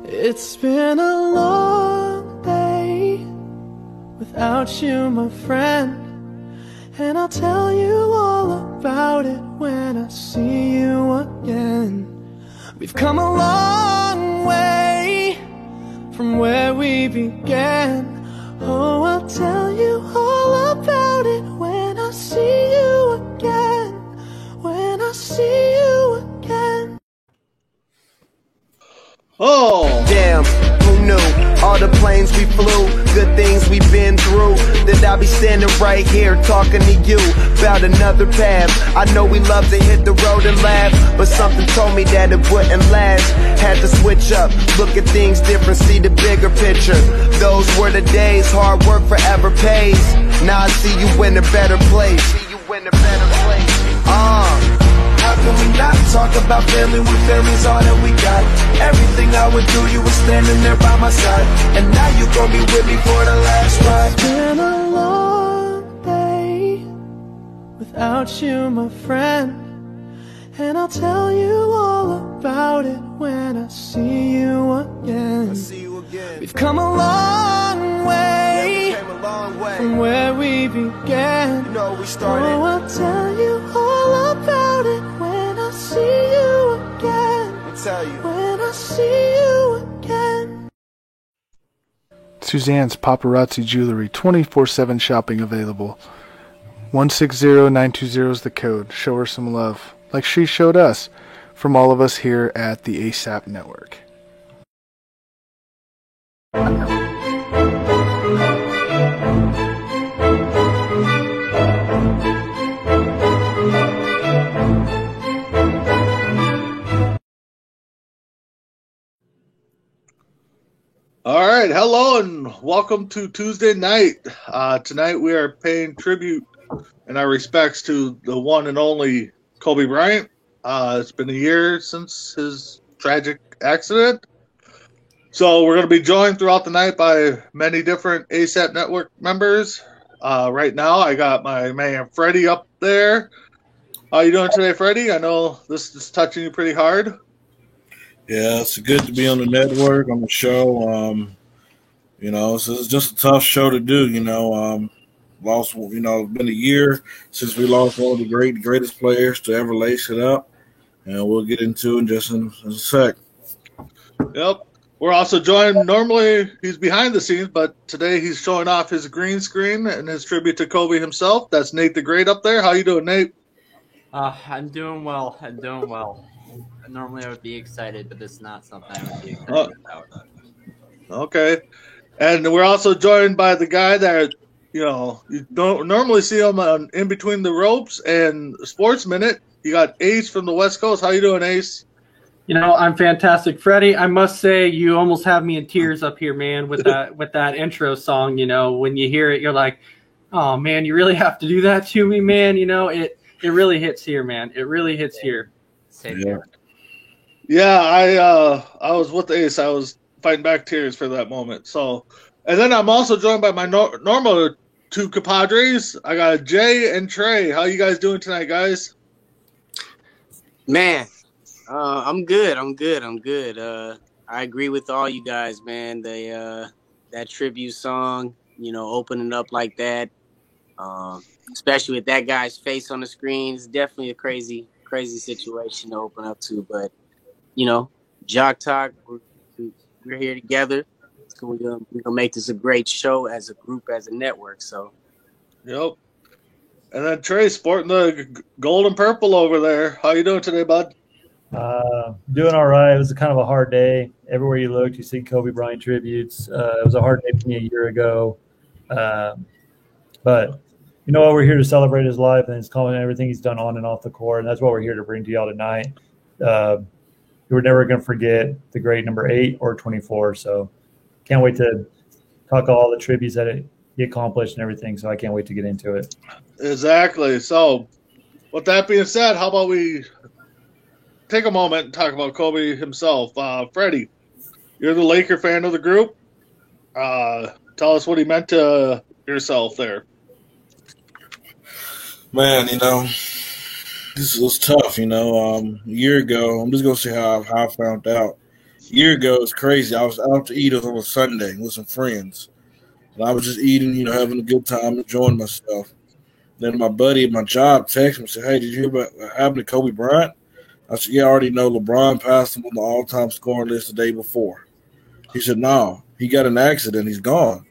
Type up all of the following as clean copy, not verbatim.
It's been a long day without you, my friend, and I'll tell you all about it when I see you again. We've come a long way from where we began. Oh, I'll tell you all about it when I see you again. When I see you again. Oh, damn, who knew? All the planes we flew, good things we've been through. That I'll be standing right here talking to you about another path. I know we love to hit the road and laugh, but something told me that it wouldn't last. Had to switch up, look at things different, see the bigger picture. Those were the days, hard work forever pays. Now I see you in a better place. How can we not talk about family when family's all that we got? Everything I went through, you were standing there by my side, and now you gon' be with me for the last ride. It's been a long day without you, my friend, and I'll tell you all about it when I see you again. We've come a long way, from where we began. You know we started. Oh, I'll tell you all about it when I see you again. I'll tell you. When I see you again. Suzanne's Paparazzi Jewelry, 24/7 shopping available. 160920 is the code. Show her some love, like she showed us, from all of us here at the ASAP Network. all right. Hello and welcome to Tuesday night. Tonight we are paying tribute and our respects to the one and only Kobe Bryant. It's been a year since his tragic accident. So we're going to be joined throughout the night by many different ASAP Network members. Right now I got my man Freddie up there. How you doing today, Freddie? I know this is touching you pretty hard. Yeah, it's good to be on the network, on the show. It's just a tough show to do, Lost, it's been a year since we lost one of the greatest players to ever lace it up. And we'll get into it just in a sec. Yep. We're also joined, normally he's behind the scenes, but today he's showing off his green screen and his tribute to Kobe himself. That's Nate the Great up there. How you doing, Nate? I'm doing well. Normally I would be excited, but this is not something I would be excited about. Okay. And we're also joined by the guy that, you don't normally see him in between the ropes and Sports Minute. You got Ace from the West Coast. How you doing, Ace? I'm fantastic, Freddie. I must say, you almost have me in tears up here, man, with that intro song. When you hear it, you're like, "Oh man, you really have to do that to me, man." It really hits here, man. It really hits here. Same here. Yeah, I was with Ace. I was fighting back tears for that moment. So, and then I'm also joined by my normal two compadres. I got Jay and Trey. How you guys doing tonight, guys? Man, I'm good. I agree with all you guys, man. That tribute song, opening up like that, especially with that guy's face on the screen, is definitely a crazy situation to open up to. But Jock Talk, we're here together. So we're gonna make this a great show as a group, as a network. So, yep. And then Trey sporting the gold and purple over there. How you doing today, bud? Doing all right. It was kind of a hard day. Everywhere you looked, you see Kobe Bryant tributes. It was a hard day for me a year ago. But you know what? We're here to celebrate his life and his calling and everything he's done on and off the court. And that's what we're here to bring to y'all tonight. We're never going to forget the great number 8 or 24. So can't wait to talk all the tributes that he accomplished and everything. So I can't wait to get into it. Exactly. So with that being said, how about we take a moment and talk about Kobe himself. Freddie, you're the Laker fan of the group. tell us what he meant to yourself there. Man, this was tough. A year ago, I'm just gonna say how I found out. A year ago, it's crazy. I was out to eat on a Sunday with some friends, and I was just eating, having a good time, enjoying myself. Then my buddy at my job texted me and said, "Hey, did you hear about what happened to Kobe Bryant?" I said, "Yeah, I already know. LeBron passed him on the all-time scoring list the day before." He said, "No, he got an accident. He's gone."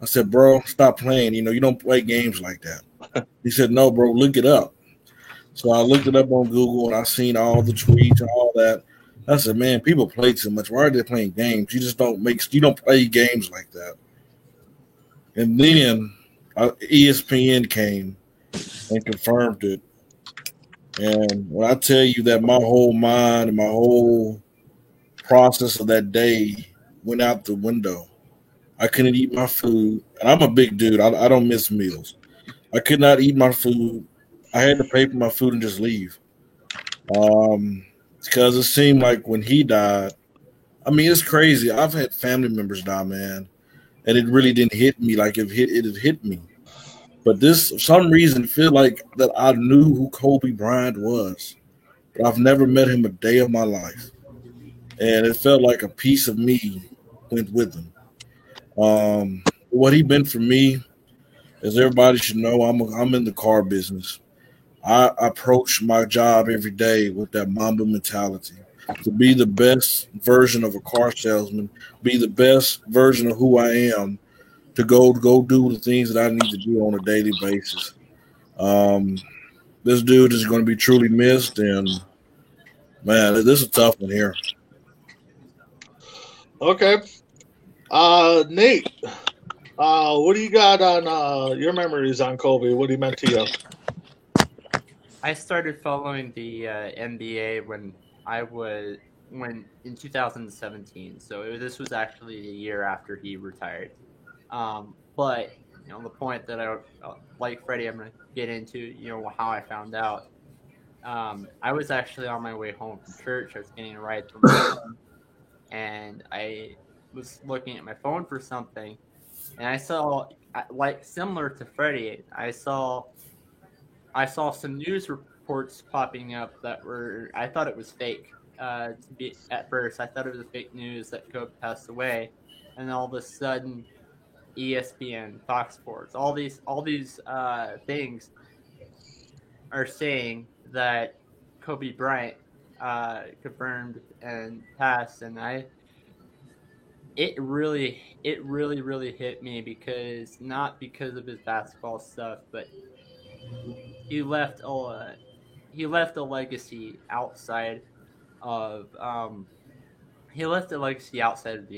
I said, "Bro, stop playing. You don't play games like that." He said, "No, bro, look it up." So I looked it up on Google, and I seen all the tweets and all that. I said, "Man, people play too much. Why are they playing games? You don't play games like that." And then ESPN came and confirmed it. And when I tell you that my whole mind and my whole process of that day went out the window, I couldn't eat my food. And I'm a big dude. I don't miss meals. I could not eat my food. I had to pay for my food and just leave. Because it seemed like when he died, it's crazy. I've had family members die, man, and it really didn't hit me like it had hit me. But this, for some reason, feel like that I knew who Kobe Bryant was, but I've never met him a day of my life, and it felt like a piece of me went with him. What he been for me, as everybody should know, I'm in the car business. I approach my job every day with that Mamba mentality, to be the best version of a car salesman, be the best version of who I am, to go do the things that I need to do on a daily basis. This dude is going to be truly missed, and man, this is a tough one here. Okay. Nate, what do you got on your memories on Kobe? What he meant to you? I started following the NBA when in 2017. So this was actually a year after he retired. But the point that I like Freddie, I'm going to get into how I found out. I was actually on my way home from church. I was getting a ride from home, and I was looking at my phone for something, and I saw, like similar to Freddie, I saw some news reports popping up that I thought it was fake. At first, I thought it was fake news that Kobe passed away, and all of a sudden, ESPN, Fox Sports, all these things are saying that Kobe Bryant confirmed and passed, and it really hit me, because not because of his basketball stuff, but he left a legacy outside of the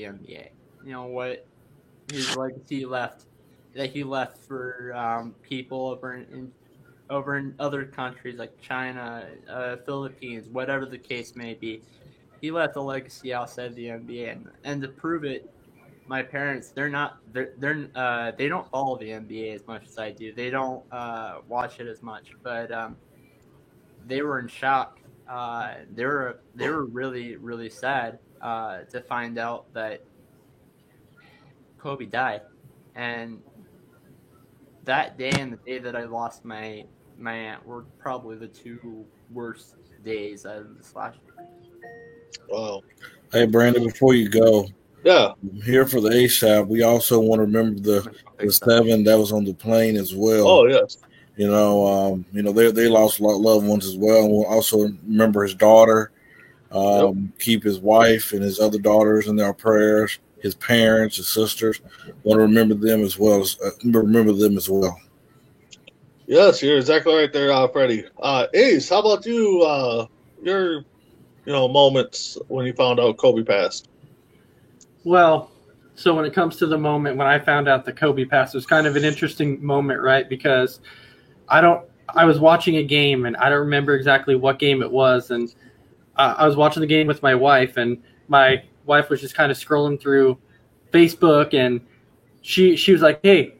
NBA. What his legacy he left for people over in other countries like China, Philippines, whatever the case may be. He left a legacy outside the NBA, and to prove it, my parents, they don't follow the NBA as much as I do. They don't watch it as much, but they were in shock. They were really, really sad to find out that Kobe died, and that day and the day that I lost my aunt were probably the two worst days of this last year. Wow. Hey, Brandon, before you go, yeah, here for the ASAP, we also want to remember the 7 that was on the plane as well. Oh, yes. They lost a lot of loved ones as well. And we'll also remember his daughter, keep his wife and his other daughters in our prayers, his parents, his sisters. Want to remember them as well. Yes, you're exactly right there, Freddie. Ace, how about you? Your moments when you found out Kobe passed. Well, so when it comes to the moment when I found out that Kobe passed, it was kind of an interesting moment, right? Because I was watching a game, and I don't remember exactly what game it was, and I was watching the game with my wife, and my wife was just kind of scrolling through Facebook, and she was like, "Hey,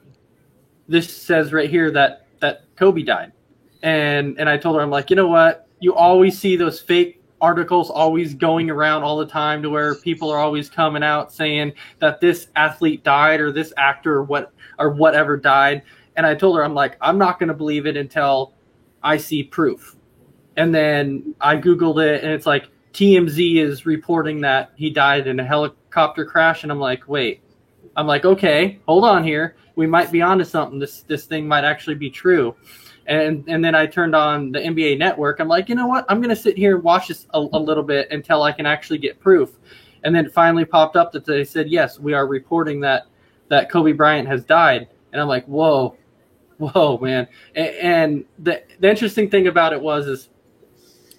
this says right here that Kobe died," and I told her, I'm like, you know what? You always see those fake articles always going around all the time to where people are always coming out saying that this athlete died or this actor or whatever died. And I told her, I'm like, I'm not going to believe it until I see proof. And then I Googled it, and it's like TMZ is reporting that he died in a helicopter crash. And I'm like, wait. I'm like, okay, hold on here. We might be onto something. This thing might actually be true. And then I turned on the NBA Network. I'm like, you know what? I'm going to sit here and watch this a little bit until I can actually get proof. And then it finally popped up that they said, yes, we are reporting that Kobe Bryant has died. And I'm like, whoa, man. And the interesting thing about it is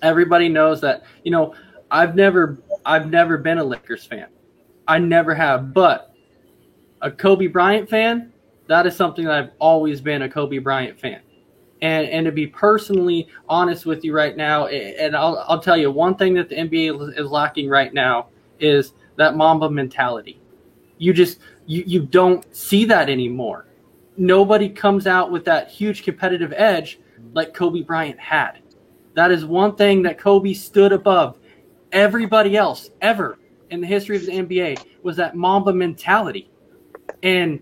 everybody knows that, you know, I've never been a Lakers fan. I never have. But a Kobe Bryant fan, that is something that I've always been, a Kobe Bryant fan. And to be personally honest with you right now, and I'll tell you, one thing that the NBA is lacking right now is that Mamba mentality. You don't see that anymore. Nobody comes out with that huge competitive edge like Kobe Bryant had. That is one thing that Kobe stood above everybody else ever in the history of the NBA, was that Mamba mentality. And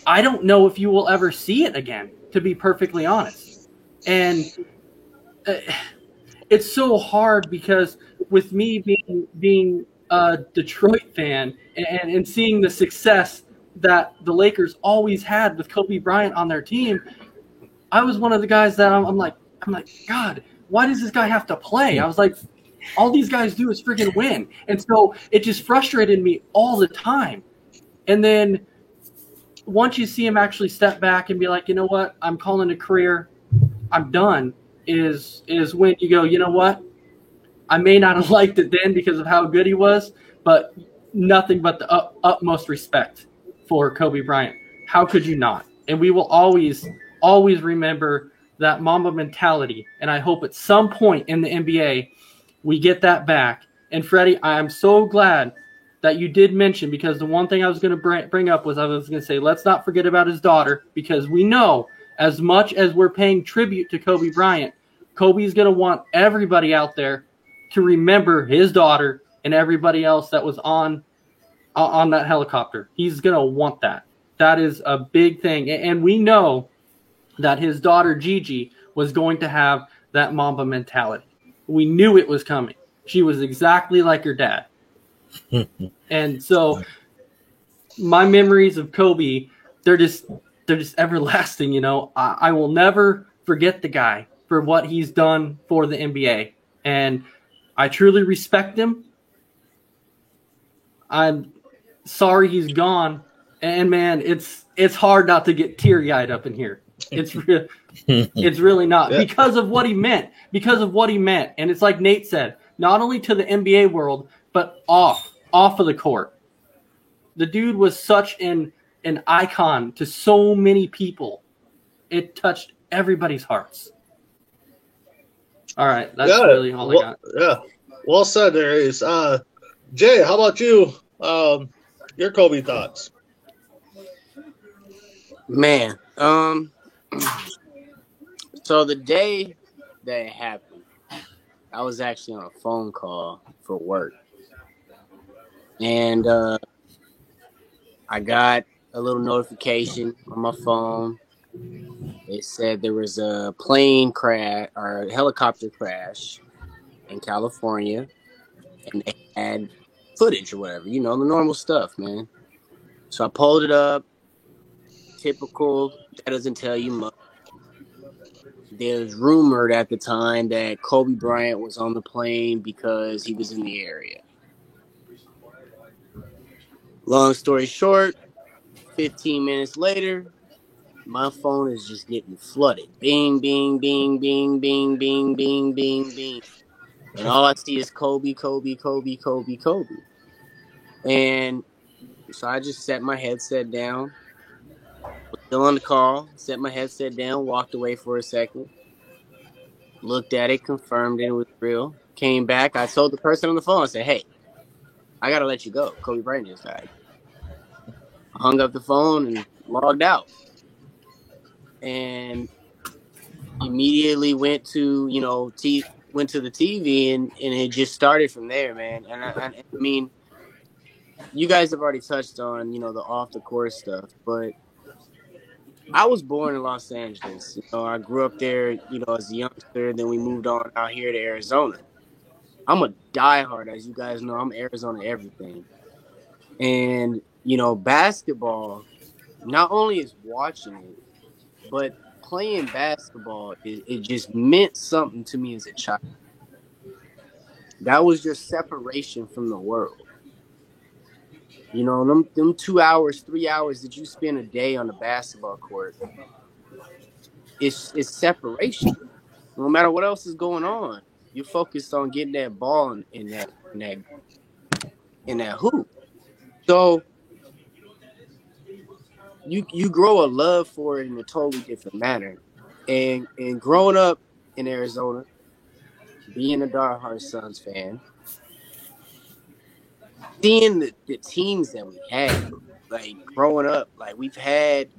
I don't know if you will ever see it again, to be perfectly honest. And it's so hard because with me being a Detroit fan and seeing the success that the Lakers always had with Kobe Bryant on their team, I was one of the guys that I'm like, God, why does this guy have to play? I was like, all these guys do is freaking win. And so it just frustrated me all the time. And then once you see him actually step back and be like, you know what, I'm calling a career, I'm done, is when you go, you know what, I may not have liked it then because of how good he was, but nothing but the utmost respect for Kobe Bryant. How could you not? And we will always remember that Mamba mentality. And I hope at some point in the NBA we get that back. And Freddie, I am so glad that you did mention, because the one thing I was going to bring up was I was going to say, let's not forget about his daughter, because we know as much as we're paying tribute to Kobe Bryant, Kobe's going to want everybody out there to remember his daughter and everybody else that was on that helicopter. He's going to want that. That is a big thing. And we know that his daughter, Gigi, was going to have that Mamba mentality. We knew it was coming. She was exactly like her dad. And so my memories of Kobe, they're just everlasting. You know, I will never forget the guy for what he's done for the NBA. And I truly respect him. I'm sorry he's gone. And man, it's hard not to get teary-eyed up in here. It's really not, because of what he meant. And it's like Nate said, not only to the NBA world, but off of the court. The dude was such an icon to so many people. It touched everybody's hearts. All right, that's really all I got. Yeah, well said there, Ace. Jay, how about you? Your Kobe thoughts? Man, so the day that it happened, I was actually on a phone call for work. And I got a little notification on my phone. It said there was a plane crash or a helicopter crash in California, and they had footage or whatever, you know, the normal stuff, man. So I pulled it up. Typical, that doesn't tell you much. There's rumored at the time that Kobe Bryant was on the plane because he was in the area. Long story short, 15 minutes later, my phone is just getting flooded. Bing, bing, bing, bing, bing, bing, bing, bing, bing. And all I see is Kobe, Kobe, Kobe, Kobe, Kobe. And so I just set my headset down. Was still on the call, set my headset down, walked away for a second. Looked at it, confirmed it was real. Came back. I told the person on the phone, I said, hey, I got to let you go. Kobe Bryant just died. I hung up the phone and logged out. And immediately went to, you know, went to the TV, and it just started from there, man. And I mean, you guys have already touched on, the off the court stuff, but I was born in Los Angeles. I grew up there, as a youngster. Then we moved on out here to Arizona. I'm a diehard, as you guys know. I'm Arizona everything. And, basketball, not only is watching it, but playing basketball, it just meant something to me as a child. That was your separation from the world. Them 2 hours, 3 hours that you spend a day on the basketball court, it's separation. No matter what else is going on, you're focused on getting that ball in that hoop. So you grow a love for it in a totally different manner. And growing up in Arizona, being a diehard Suns fan, seeing the teams that we had, like growing up, like we've had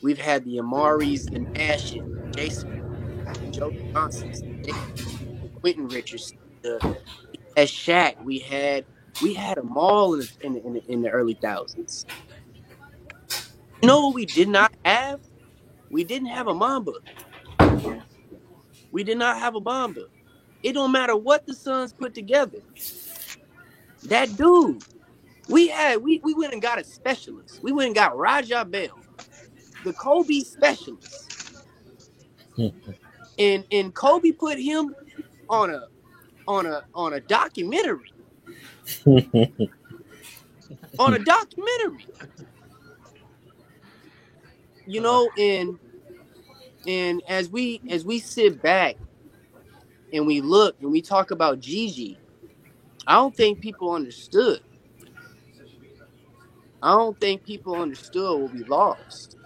the Amaris, the Nash, Jason, Joe Johnson, Quentin Richardson, as Shaq. We had them all in the early thousands. You know what we did not have? We didn't have a Mamba. We did not have a Mamba. It don't matter what the Suns put together. That dude, we went and got a specialist. We went and got Raja Bell, the Kobe specialist. And Kobe put him on a documentary. On a documentary. And as we sit back and we look and we talk about Gigi, I don't think people understood. I don't think people understood what we lost.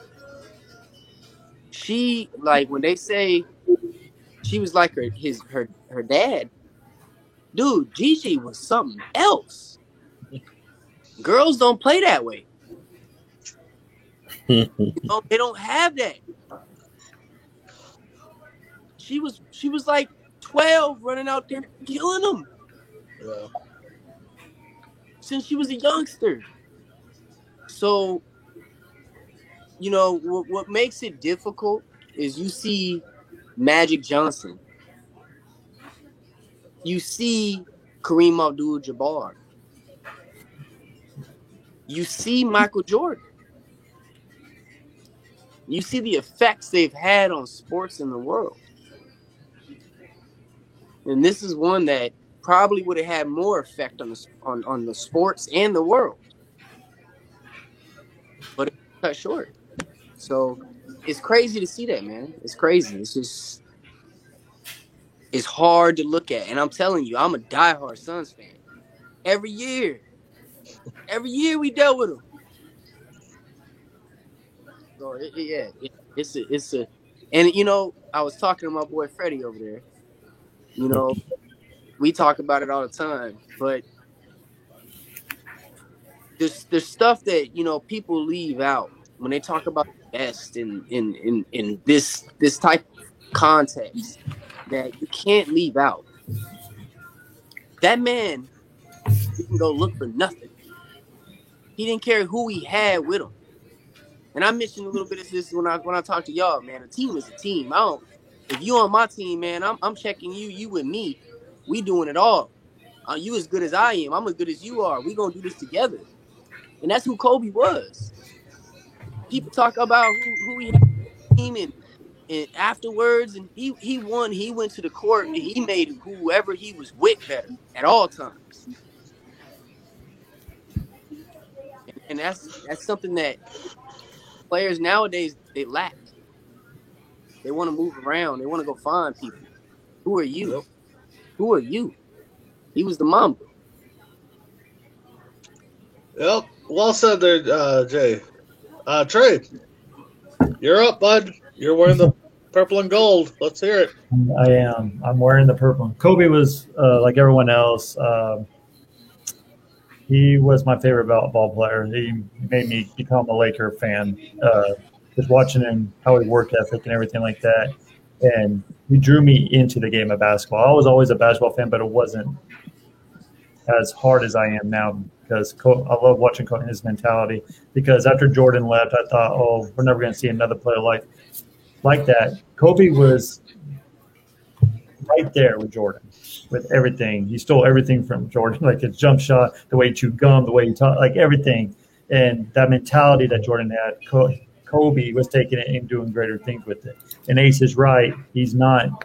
She, like, when they say she was like her dad, dude, Gigi was something else. Girls don't play that way. They don't have that. She was like 12, running out there killing them. Yeah. Since she was a youngster. So, what makes it difficult is you see Magic Johnson. You see Kareem Abdul-Jabbar. You see Michael Jordan. You see the effects they've had on sports in the world. And this is one that probably would have had more effect on the sports and the world. But it's cut short. So it's crazy to see that, man. It's crazy. It's hard to look at. And I'm telling you, I'm a diehard Suns fan. Every year we dealt with them. So it's a, and I was talking to my boy Freddie over there. We talk about it all the time, but there's stuff that people leave out when they talk about the best in this type of context that you can't leave out. That man didn't go look for nothing. He didn't care who he had with him. And I mentioned a little bit of this when I talk to y'all, man. A team is a team. If you on my team, man, I'm checking you. You with me. We doing it all. You as good as I am. I'm as good as you are. We gonna do this together. And that's who Kobe was. People talk about who he had on the team and afterwards, and he won. He went to the court and he made whoever he was with better at all times. And that's something that players nowadays, they lack. They want to move around. They want to go find people. Who are you? Yep. Who are you? He was the Mamba. Yep. Well said there, Jay. Trey, you're up, bud. You're wearing the purple and gold. Let's hear it. I am. I'm wearing the purple. Kobe was like everyone else. He was my favorite ball player. He made me become a Laker fan. Just watching him, how he work ethic and everything like that. And he drew me into the game of basketball. I was always a basketball fan, but it wasn't as hard as I am now because I love watching his mentality. Because after Jordan left, I thought, oh, we're never going to see another player like that. Kobe was right there with Jordan, with everything. He stole everything from Jordan, like his jump shot, the way he chewed gum, the way he talked, like everything. And that mentality that Jordan had, Kobe was taking it and doing greater things with it. And Ace is right. He's not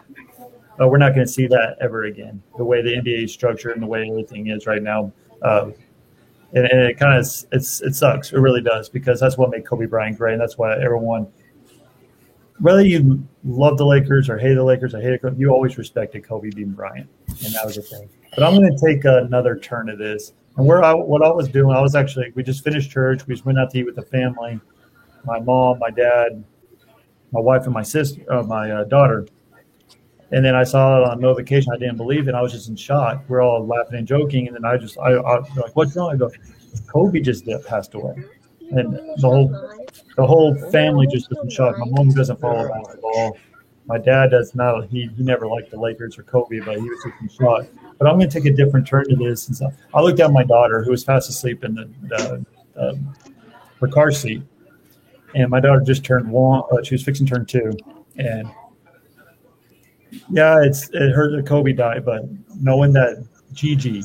we're not going to see that ever again, the way the NBA is structured and the way everything is right now. And it kind of it sucks. It really does, because that's what made Kobe Bryant great. And that's why everyone, whether you love the Lakers or hate the Lakers or hate it, you always respected Kobe being Bryant. And that was the thing. But I'm going to take another turn to this. And what I was doing, we just finished church. We just went out to eat with the family, my mom, my dad, my wife, and my sister, my daughter. And then I saw it on notification. I didn't believe it. I was just in shock. We're all laughing and joking. And then I was like, what's wrong? I go, Kobe just passed away. And the whole family just was in shock. My mom doesn't follow basketball. My dad does not. He never liked the Lakers or Kobe, but he was just in shock. But I'm going to take a different turn to this. And so I looked at my daughter, who was fast asleep in her car seat. And my daughter just turned 1. She was fixing to turn 2. And yeah, it hurt that Kobe died, but knowing that Gigi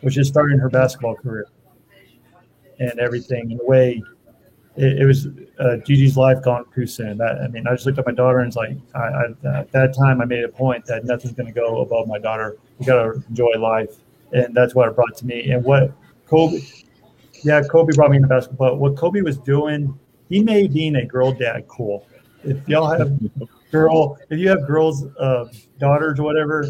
was just starting her basketball career and everything, in a way, it was Gigi's life gone too soon. I just looked at my daughter and it's like, at that time I made a point that nothing's going to go above my daughter. We got to enjoy life, and that's what it brought to me. And what Kobe brought me into basketball. But what Kobe was doing, he made being a girl dad cool. If y'all have if you have girls, daughters or whatever,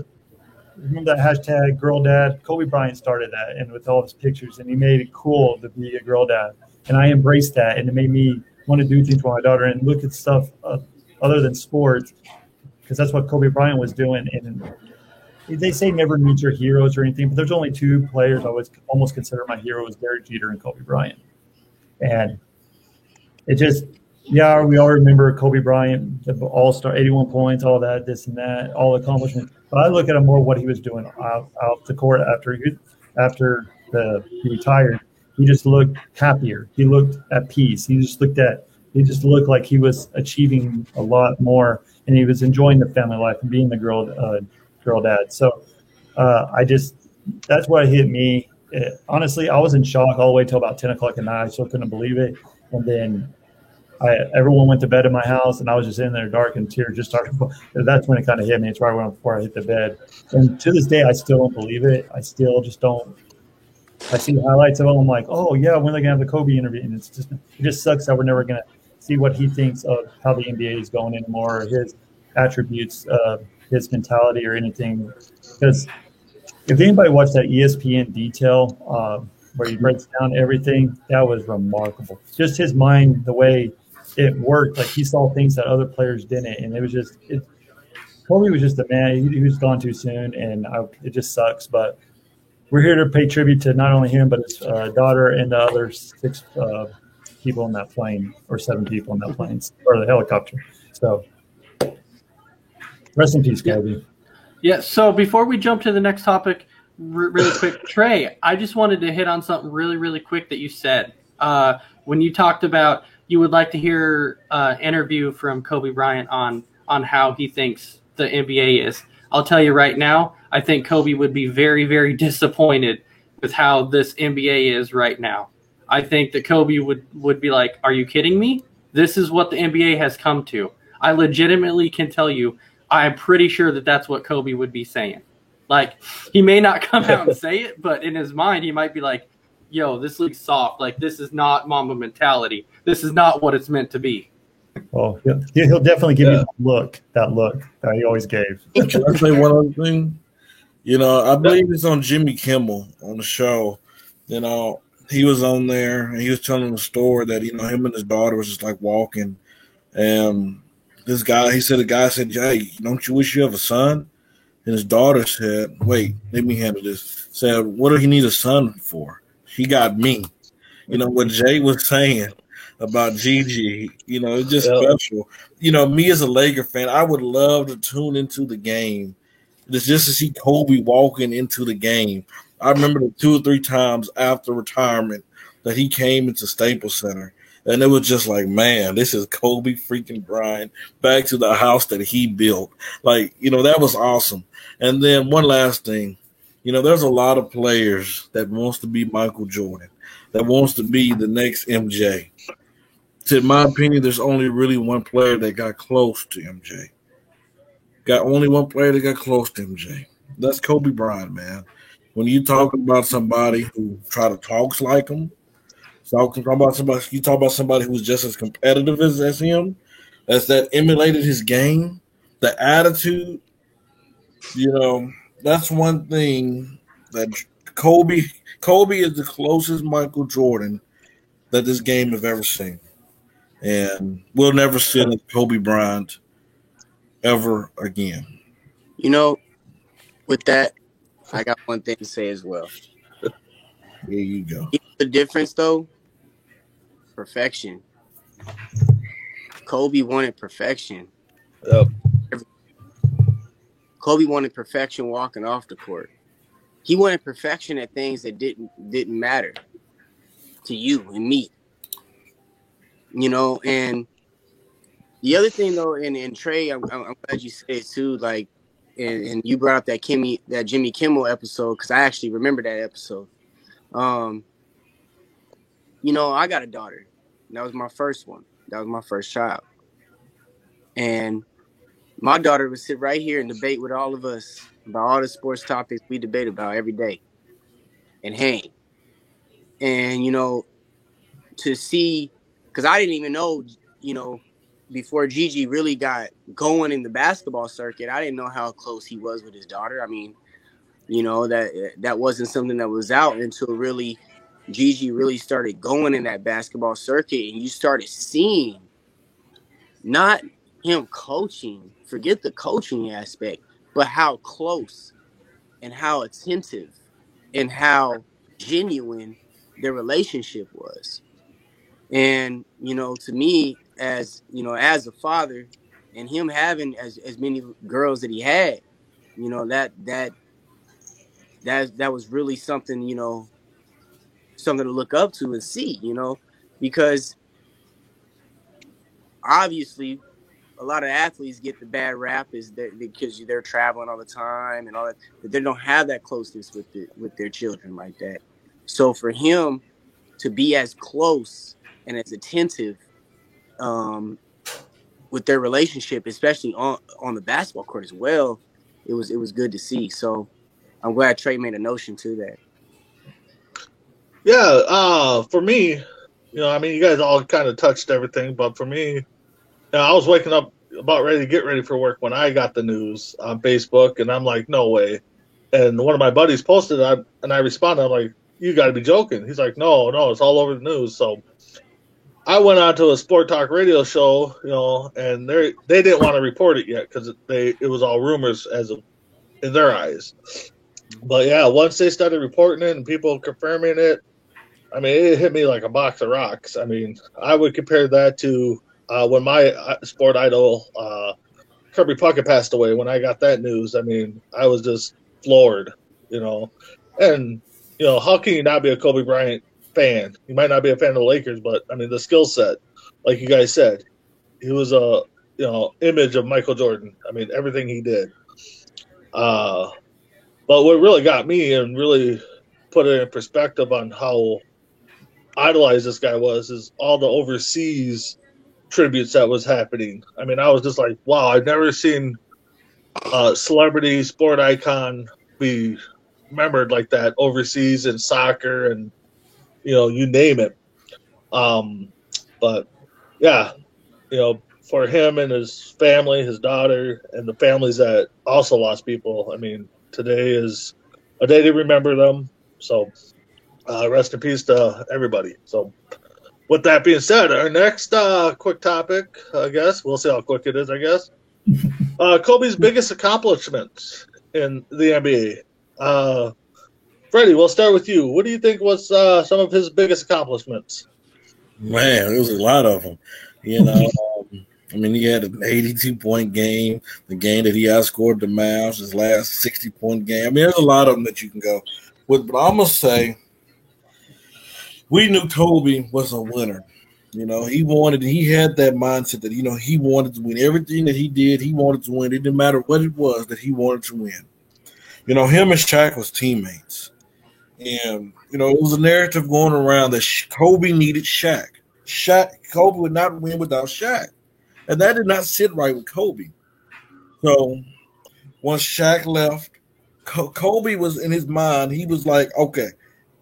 remember that hashtag girl dad? Kobe Bryant started that, and with all his pictures, and he made it cool to be a girl dad. And I embraced that, and it made me want to do things for my daughter and look at stuff other than sports, because that's what Kobe Bryant was doing. And they say never meet your heroes or anything, but there's only 2 players I would almost consider my heroes, Derek Jeter and Kobe Bryant. And it just – yeah, we all remember Kobe Bryant, the all-star, 81 points, all that, this and that, all accomplishments. But I look at him more what he was doing out the court after he retired. He just looked happier. He looked at peace. He just looked like he was achieving a lot more, and he was enjoying the family life and being the girl dad. So that's what hit me. Honestly, I was in shock all the way till about 10 o'clock at night. I still couldn't believe it. And then everyone went to bed in my house, and I was just in there dark, and tears just started. That's when it kind of hit me. It's right before I hit the bed. And to this day, I still don't believe it. I still just don't. I see highlights of it. I'm like, oh, yeah, when are they going to have the Kobe interview? And it just sucks that we're never going to see what he thinks of how the NBA is going anymore, or his attributes, his mentality or anything. Because if anybody watched that ESPN detail where he breaks down everything, that was remarkable. Just his mind, the way it worked, like he saw things that other players didn't, and it was just Kobe was just a man. He was gone too soon, and it just sucks. But we're here to pay tribute to not only him but his daughter and the other 6 people on that plane, or 7 people on that plane, or the helicopter. So rest in peace, Kobe. Yeah. So before we jump to the next topic, really quick, Trey, I just wanted to hit on something really, really quick that you said when you talked about you would like to hear an interview from Kobe Bryant on how he thinks the NBA is. I'll tell you right now, I think Kobe would be very, very disappointed with how this NBA is right now. I think that Kobe would be like, are you kidding me? This is what the NBA has come to. I legitimately can tell you, I'm pretty sure that that's what Kobe would be saying. Like, he may not come out and say it, but in his mind, he might be like, yo, this league's soft. Like, this is not Mamba mentality. This is not what it's meant to be. Well, he'll definitely give you that look that he always gave. Can I say one other thing? I believe it's on Jimmy Kimmel on the show. He was on there, and he was telling the story that, him and his daughter was just like walking. And the guy said, hey, don't you wish you have a son? And his daughter said, wait, let me handle this. Said, what do he need a son for? He got me. What Jay was saying about Gigi. You know, it's just special. You know, me as a Laker fan, I would love to tune into the game just to see Kobe walking into the game. I remember the 2 or 3 times after retirement that he came into Staples Center. And it was just like, man, this is Kobe freaking Bryant back to the house that he built. Like, you know, that was awesome. And then one last thing, you know, there's a lot of players that wants to be Michael Jordan, that wants to be the next MJ. So in my opinion, there's only really one player that got close to MJ. Only one player that got close to MJ. That's Kobe Bryant, man. When you talk about somebody who try to talk like him, you talk about somebody who was just as competitive as him, that emulated his game, the attitude. You know, that's one thing that Kobe is the closest Michael Jordan that this game have ever seen. And we'll never see a Kobe Bryant ever again. You know, with that, I got one thing to say as well. Here you go. The difference, though, perfection. Kobe wanted perfection. Yep. Kobe wanted perfection walking off the court. He wanted perfection at things that didn't matter to you and me. You know, and the other thing though, and Trey, I'm glad you said it too. Like, and you brought up that Jimmy Kimmel episode because I actually remember that episode. You know, I got a daughter. That was my first one. That was my first child, and my daughter would sit right here and debate with all of us about all the sports topics we debate about every day, and hang. And you know, to see, because I didn't even know, you know, before Gigi really got going in the basketball circuit, I didn't know how close he was with his daughter. I mean, you know, that wasn't something that was out until really Gigi really started going in that basketball circuit, and you started seeing not him coaching, forget the coaching aspect, but how close and how attentive and how genuine their relationship was. And, you know, to me, as you know, as a father, and him having as many girls that he had, you know, that was really something, you know, something to look up to and see, you know, because obviously a lot of athletes get the bad rap is that because they're traveling all the time and all that they don't have that closeness with their children like that. So for him to be as close and as attentive with their relationship, especially on the basketball court as well, it was good to see. So I'm glad Trey made a notion to that. Yeah, for me, you know, I mean, you guys all kind of touched everything, but for me, you know, I was waking up about ready to get ready for work when I got the news on Facebook, and I'm like, no way. And one of my buddies posted it, and I responded, I'm like, you got to be joking. He's like, no, it's all over the news. So I went on to a sport talk radio show, you know, and they didn't want to report it yet because it was all rumors in their eyes. But yeah, once they started reporting it and people confirming it, I mean, it hit me like a box of rocks. I mean, I would compare that to when my sport idol, Kirby Puckett, passed away. When I got that news, I mean, I was just floored, you know. And, you know, how can you not be a Kobe Bryant fan? You might not be a fan of the Lakers, but, I mean, the skill set, like you guys said, he was a, you know, image of Michael Jordan. I mean, everything he did. But what really got me and really put it in perspective on how idolized this guy was is all the overseas tributes that was happening. I mean, I was just like, wow, I've never seen a celebrity sport icon be remembered like that overseas in soccer and, you know, you name it. But yeah, you know, for him and his family, his daughter, and the families that also lost people, I mean, today is a day to remember them. So rest in peace to everybody. So with that being said, our next quick topic, I guess, we'll see how quick it is, I guess. Kobe's biggest accomplishments in the NBA. Freddie, we'll start with you. What do you think was some of his biggest accomplishments? Man, there was a lot of them. You know, I mean, he had an 82-point game, the game that he outscored the Mavs, his last 60-point game. I mean, there's a lot of them that you can go with. But I'm going to say we knew Kobe was a winner. You know, he had that mindset that, you know, he wanted to win. Everything that he did, he wanted to win. It didn't matter what it was that he wanted to win. You know, him and Shaq was teammates. And, you know, it was a narrative going around that Kobe needed Shaq. Kobe would not win without Shaq. And that did not sit right with Kobe. So once Shaq left, Kobe was in his mind, he was like, okay,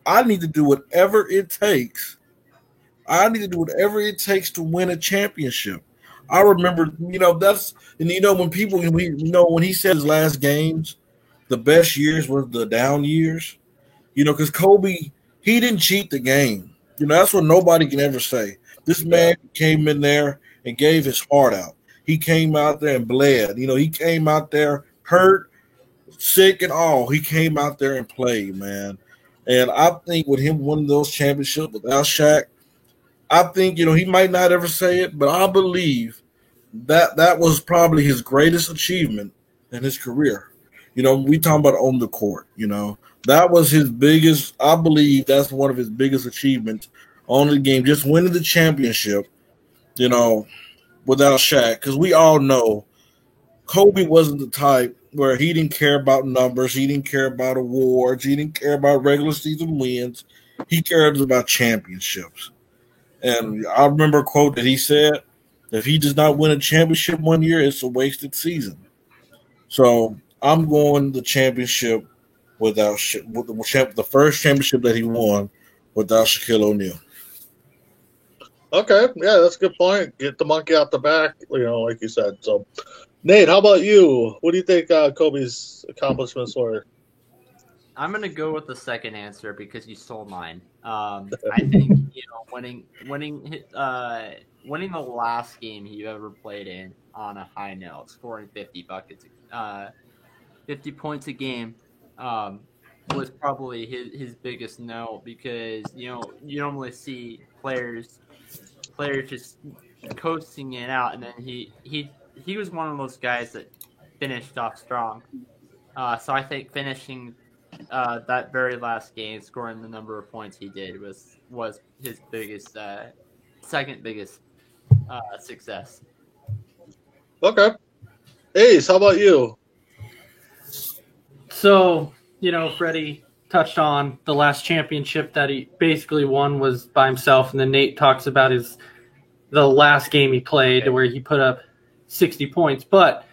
I need to do whatever it takes. I need to do whatever it takes to win a championship. I remember, you know, when he said his last games, the best years were the down years, you know, because Kobe, he didn't cheat the game. You know, that's what nobody can ever say. This man came in there and gave his heart out. He came out there and bled. You know, he came out there hurt, sick, and all. He came out there and played, man. And I think with him winning those championships without Shaq, I think, you know, he might not ever say it, but I believe that was probably his greatest achievement in his career. You know, we talking about on the court, you know. That was his biggest, I believe that's one of his biggest achievements on the game, just winning the championship, you know, without Shaq. Because we all know Kobe wasn't the type where he didn't care about numbers, he didn't care about awards, he didn't care about regular season wins. He cared about championships. And I remember a quote that he said, if he does not win a championship one year, it's a wasted season. So I'm going the championship without the first championship that he won without Shaquille O'Neal. Okay, yeah, that's a good point. Get the monkey out the back, you know, like you said. So, Nate, how about you? What do you think Kobe's accomplishments were? I'm gonna go with the second answer because you stole mine. I think, you know, winning the last game he ever played in on a high note, scoring 50 points a game, was probably his biggest note, because, you know, you normally see players just coasting it out, and then he was one of those guys that finished off strong. So I think finishing that very last game, scoring the number of points he did, was his biggest, second biggest success. Okay. Ace, how about you? So, you know, Freddie touched on the last championship that he basically won was by himself, and then Nate talks about the last game he played where he put up 60 points. But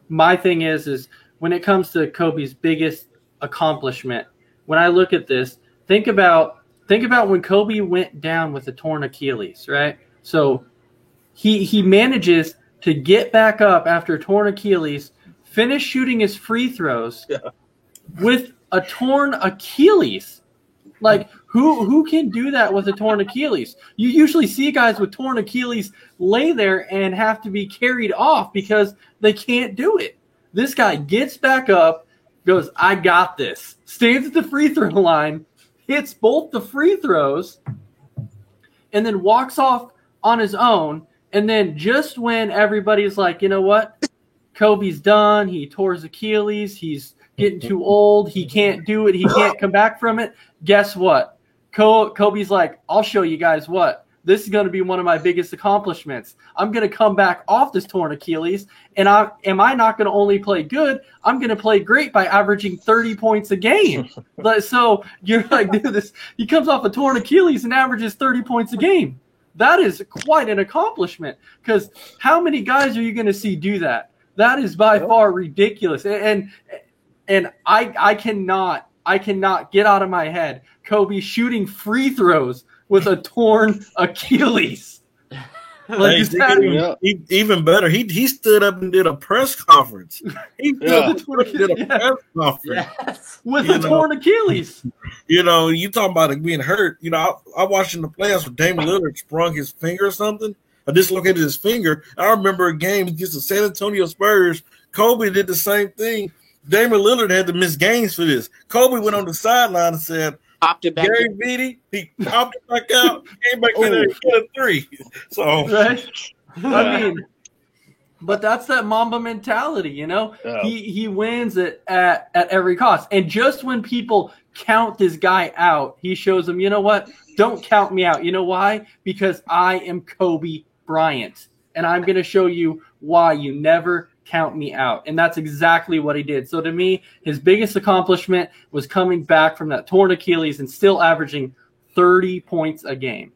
my thing is when it comes to Kobe's biggest accomplishment, when I look at this, think about when Kobe went down with a torn Achilles, right? So he manages to get back up after a torn Achilles, finish shooting his free throws with a torn Achilles. Like, who can do that with a torn Achilles? You usually see guys with torn Achilles lay there and have to be carried off because they can't do it. This guy gets back up, goes, I got this, stands at the free throw line, hits both the free throws, and then walks off on his own. And then just when everybody's like, you know what, Kobe's done, he tore his Achilles, he's getting too old, he can't do it, he can't come back from it, guess what? Kobe's like, I'll show you guys what. This is going to be one of my biggest accomplishments. I'm going to come back off this torn Achilles, and am I not going to only play good? I'm going to play great by averaging 30 points a game. So you're like, dude, he comes off a torn Achilles and averages 30 points a game. That is quite an accomplishment, because how many guys are you going to see do that? That is by far ridiculous. And I cannot get out of my head Kobe shooting free throws with a torn Achilles. Even better, he stood up and did a press conference. He did a press conference with a torn Achilles. You know, you talking about it being hurt. You know, I watched in the playoffs when Damian Lillard sprung his finger or something. I dislocated his finger. I remember a game against the San Antonio Spurs. Kobe did the same thing. Damian Lillard had to miss games for this. Kobe went on the sideline and said, popped it back. Gary Vitti, he popped it back out, came back in there, and hit a 3. So, right? I mean, but that's that Mamba mentality, you know. Yeah. He wins it at every cost, and just when people count this guy out, he shows them, you know what? Don't count me out. You know why? Because I am Kobe Bryant, and I'm going to show you why you never count me out. And that's exactly what he did. So to me, his biggest accomplishment was coming back from that torn Achilles and still averaging 30 points a game.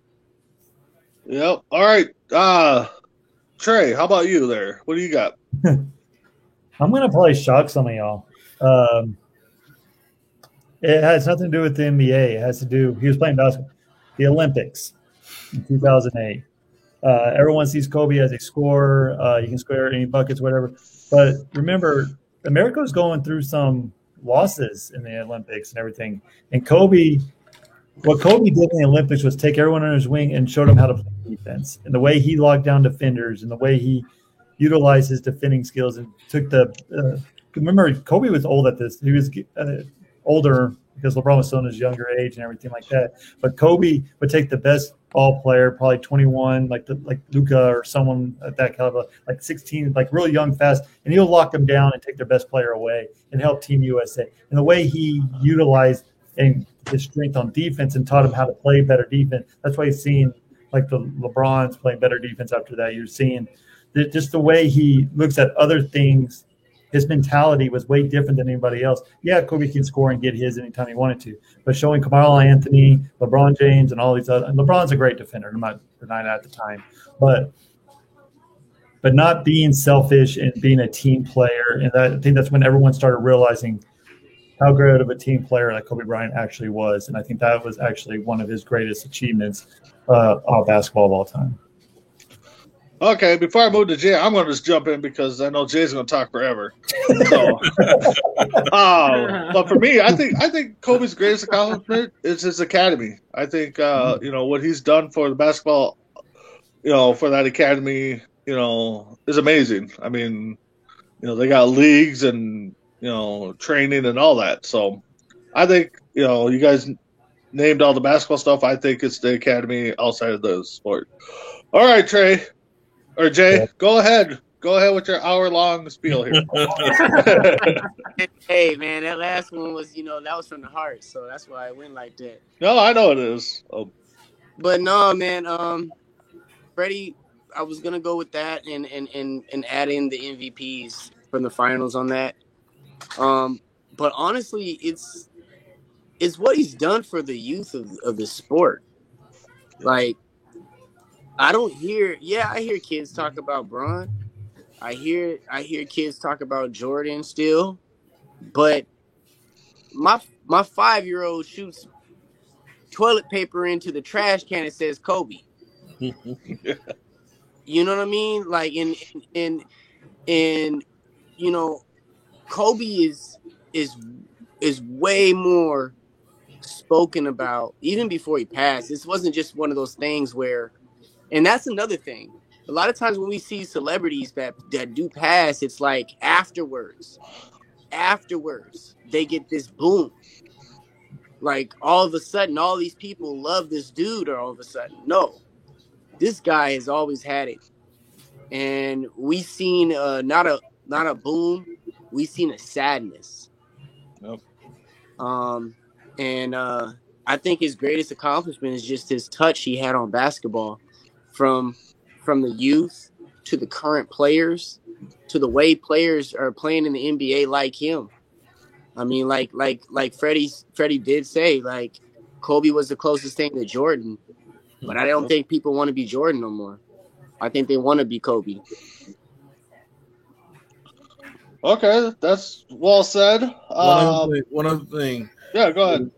Yep. All right. Trey, how about you there? What do you got? I'm going to probably shock some of y'all. It has nothing to do with the NBA. It has to do – he was playing basketball. The Olympics in 2008. Everyone sees Kobe as a scorer. You can score any buckets, whatever. But remember, America was going through some losses in the Olympics and everything. And what Kobe did in the Olympics was take everyone under his wing and showed them how to play defense. And the way he locked down defenders and the way he utilized his defending skills and took remember, Kobe was old at this. He was older because LeBron was still in his younger age and everything like that. But Kobe would take the best ball player, probably 21, like Luka or someone at that caliber, like 16, like really young, fast, and he'll lock them down and take their best player away and help Team USA. And the way he utilized his strength on defense and taught him how to play better defense, that's why he's seeing like the LeBron's playing better defense after that. You're seeing just the way he looks at other things. His mentality was way different than anybody else. Yeah, Kobe can score and get his anytime he wanted to, but showing Carmelo Anthony, LeBron James, and all these other – and LeBron's a great defender. I'm not denying that at the time. But not being selfish and being a team player, and I think that's when everyone started realizing how great of a team player that Kobe Bryant actually was, and I think that was actually one of his greatest achievements of basketball of all time. Okay, before I move to Jay, I'm going to just jump in because I know Jay's going to talk forever. So, but for me, I think Kobe's greatest accomplishment is his academy. I think what he's done for the basketball, for that academy, is amazing. I mean, they got leagues and training and all that. So, I think you guys named all the basketball stuff. I think it's the academy outside of the sport. All right, Trey. Or Jay, go ahead. Go ahead with your hour-long spiel here. Hey, man, that last one was, that was from the heart, so that's why I went like that. No, I know it is. Oh. But no, man, Freddie, I was gonna go with that and add in the MVPs from the finals on that. But honestly, it's what he's done for the youth of the sport. Like, I hear kids talk about Bron. I hear kids talk about Jordan still, but my 5-year-old shoots toilet paper into the trash can and says Kobe. You know what I mean? Like in Kobe is way more spoken about even before he passed. This wasn't just one of those things where. And that's another thing. A lot of times when we see celebrities that do pass, it's like afterwards, they get this boom. Like all of a sudden, all these people love this dude, or all of a sudden, no. This guy has always had it. And we've seen not a boom, we've seen a sadness. Nope. I think his greatest accomplishment is just his touch he had on basketball. From the youth to the current players to the way players are playing in the NBA like him. I mean, like Freddie did say, like Kobe was the closest thing to Jordan, but I don't think people want to be Jordan no more. I think they want to be Kobe. Okay, that's well said. One other thing. Yeah, go ahead.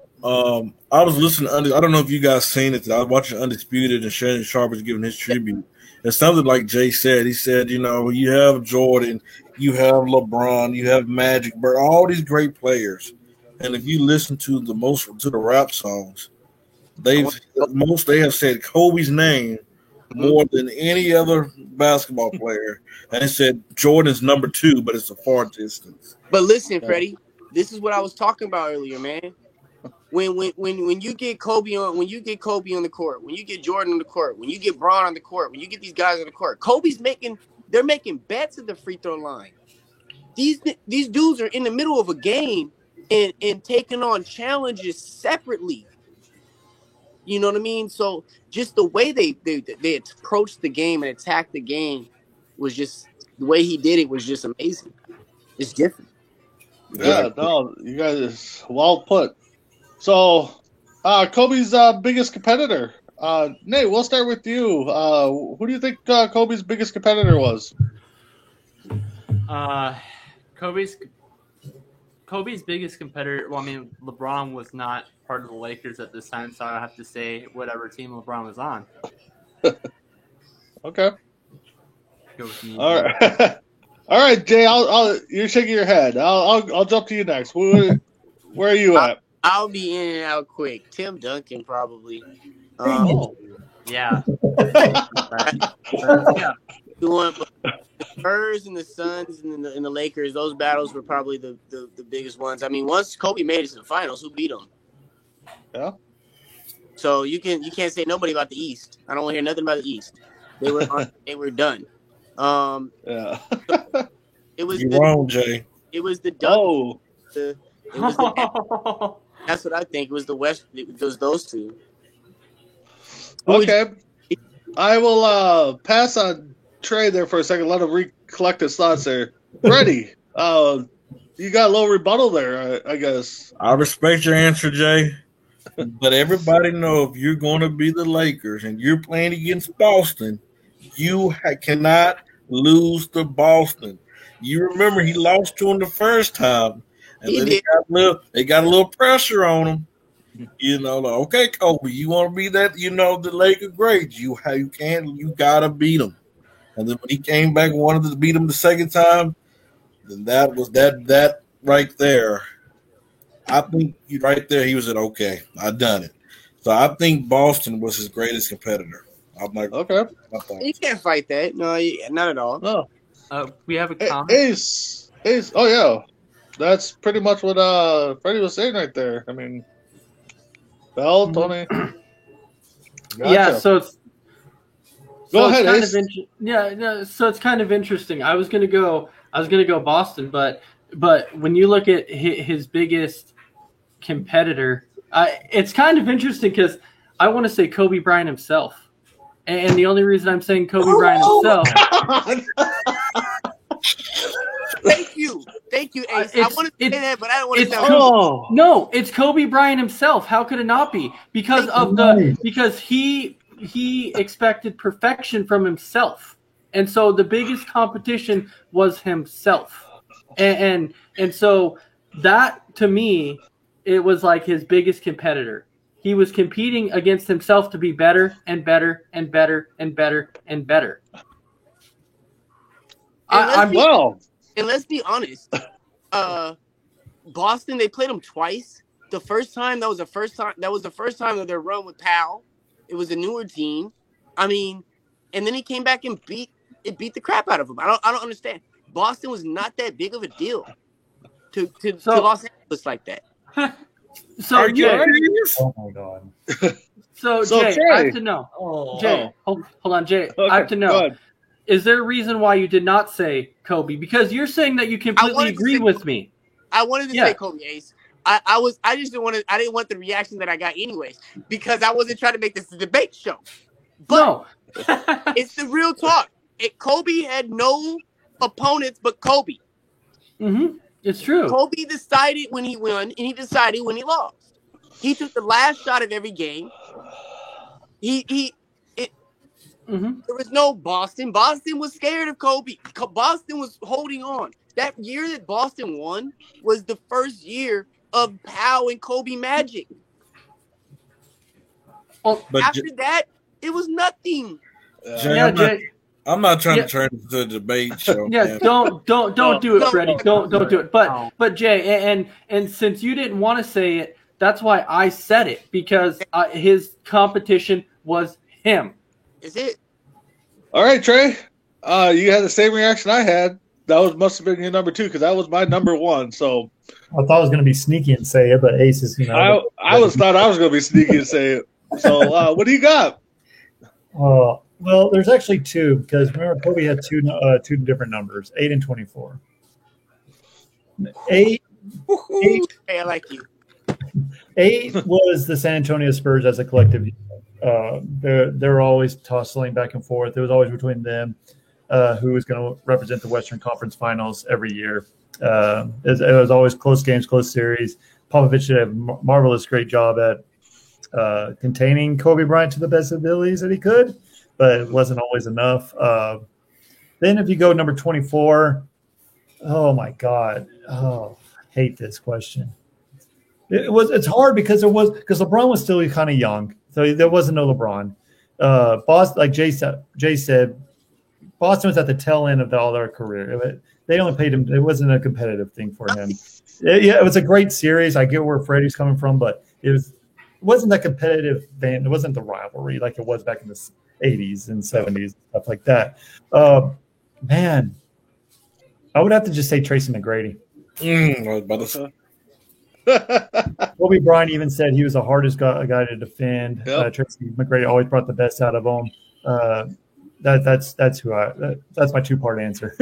I was listening to, I don't know if you guys seen it. I was watching Undisputed and Shannon Sharpe was giving his tribute. It's something like Jay said. He said, you have Jordan, you have LeBron, you have Magic Bird, all these great players. And if you listen to the rap songs, they have said Kobe's name more than any other basketball player. And it said Jordan's number 2, but it's a far distance. But listen, Freddie, this is what I was talking about earlier, man. when you get Kobe on the court, when you get Jordan on the court, when you get Bron on the court, when you get these guys on the court, they're making bets at the free throw line. These dudes are in the middle of a game and taking on challenges separately. You know what I mean? So just the way they approached the game and attacked the game was just the way he did it was just amazing. It's different. Yeah, no, you guys well put. So, Kobe's biggest competitor. Nate, we'll start with you. Who do you think Kobe's biggest competitor was? Kobe's biggest competitor. Well, I mean, LeBron was not part of the Lakers at this time, so I have to say whatever team LeBron was on. Okay. Go with me. All right. All right, Jay. You're shaking your head. I'll jump to you next. Where are you at? I'll be in and out quick. Tim Duncan probably. Yeah. Yeah. The Spurs and the Suns and the Lakers, those battles were probably the biggest ones. I mean, once Kobe made it to the finals, who beat him? Yeah. So you can't say nobody about the East. I don't want to hear nothing about the East. They were done. Yeah. It was You're wrong, Jay. It was the Duncan. Oh. That's what I think. It was the West. It was those two. Okay. I will pass on Trey there for a second. Let him recollect his thoughts there. Freddie, you got a little rebuttal there, I guess. I respect your answer, Jay. But everybody know if you're going to be the Lakers and you're playing against Boston, you cannot lose to Boston. You remember he lost to him the first time, and then they got a little pressure on him. You know, like, okay, Kobe, you want to be that? You know, the Laker great. You gotta beat him. And then when he came back and wanted to beat him the second time, then that was that right there. I think right there he was at okay. I done it. So I think Boston was his greatest competitor. I'm like, okay, you can't fight that. No, not at all. No. We have a comment. Ace. Oh yeah, that's pretty much what Freddie was saying right there. I mean, Bell, Tony. Gotcha. Yeah, so it's go ahead, Ace. So it's kind of interesting. I was gonna go Boston, but when you look at his biggest competitor, it's kind of interesting because I want to say Kobe Bryant himself. And the only reason I'm saying Kobe Bryant himself. Thank you, Ace. I want to say that, but I don't want to say. No, it's Kobe Bryant himself. How could it not be? Because he expected perfection from himself, and so the biggest competition was himself, and so that to me, it was like his biggest competitor. He was competing against himself to be better and better and better and better and better. And let's be honest. Boston, they played them twice. The first time that was the first time of their run with Powell. It was a newer team. I mean, and then he came back and beat the crap out of them. I don't understand. Boston was not that big of a deal to Los Angeles like that. So Jay, oh my God. So Jay, I have to know. Hold on, Jay. Okay, I have to know. Is there a reason why you did not say Kobe? Because you're saying that you completely agree with me. I wanted to say Kobe, Ace. I just didn't want to. I didn't want the reaction that I got anyways because I wasn't trying to make this a debate show. But it's the real talk. Kobe had no opponents but Kobe. Mm-hmm. It's true. Kobe decided when he won, and he decided when he lost. He took the last shot of every game. There was no Boston. Boston was scared of Kobe. Boston was holding on. That year that Boston won was the first year of Powell and Kobe magic. After that, it was nothing. Jay, I'm not trying to turn it into a debate show. Yeah, don't do it, Freddie. Don't do it. But Jay, and since you didn't want to say it, that's why I said it because his competition was him. Is it? All right, Trey. You had the same reaction I had. must have been your number 2 because that was my number 1. So I thought I was going to be sneaky and say it, but Ace is, thought I was going to be sneaky and say it. So what do you got? Well, there's actually 2 because remember Kobe had two different numbers, 8 and 24. 8. Hey, I like you. 8 was the San Antonio Spurs as a collective. They're always tossing back and forth. It was always between them who was going to represent the Western Conference Finals every year. It was always close games, close series. Popovich did a marvelous, great job at containing Kobe Bryant to the best abilities that he could, but it wasn't always enough. Then if you go number 24, oh my God, I hate this question. It's hard because LeBron was still kind of young, so there wasn't no LeBron. Boston, like Jay said, Boston was at the tail end of all their career. They only paid him. It wasn't a competitive thing for him. It was a great series. I get where Freddie's coming from, but it wasn't that competitive. It wasn't the rivalry like it was back in the 80s and 70s, stuff like that. Man, I would have to just say Tracy McGrady. I was about to say. Kobe Bryant even said he was the hardest guy to defend. Yep. Tracy McGrady always brought the best out of him. That's my 2-part answer.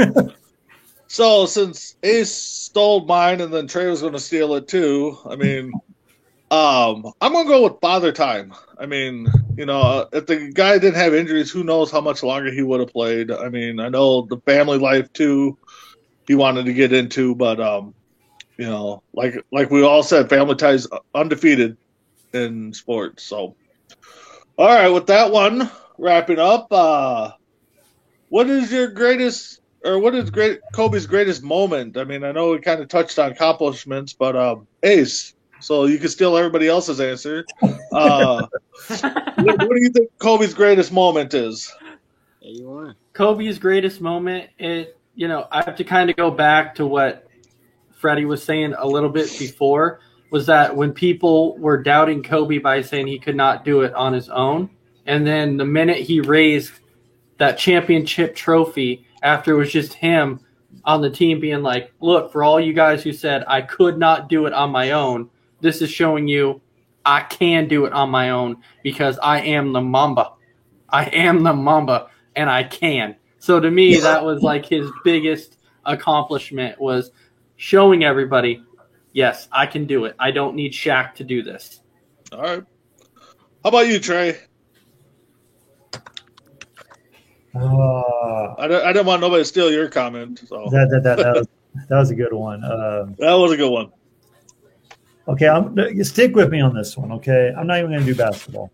So since Ace stole mine and then Trey was going to steal it too, I mean, I'm going to go with Father Time. I mean, if the guy didn't have injuries, who knows how much longer he would have played. I mean, I know the family life too he wanted to get into, but like we all said, family ties undefeated in sports. So, all right, with that one wrapping up, what is Kobe's greatest moment? I mean, I know we kind of touched on accomplishments, but Ace, so you can steal everybody else's answer. What do you think Kobe's greatest moment is? Kobe's greatest moment, I have to kind of go back to what Freddie was saying a little bit before, was that when people were doubting Kobe by saying he could not do it on his own, and then the minute he raised that championship trophy after it was just him on the team being like, look, for all you guys who said I could not do it on my own, this is showing you I can do it on my own because I am the Mamba. I am the Mamba, and I can. So to me, that was like his biggest accomplishment, was showing everybody, yes, I can do it. I don't need Shaq to do this. All right. How about you, Trey? I didn't want nobody to steal your comment. So. That was a good one. That was a good one. Okay, stick with me on this one, okay? I'm not even going to do basketball.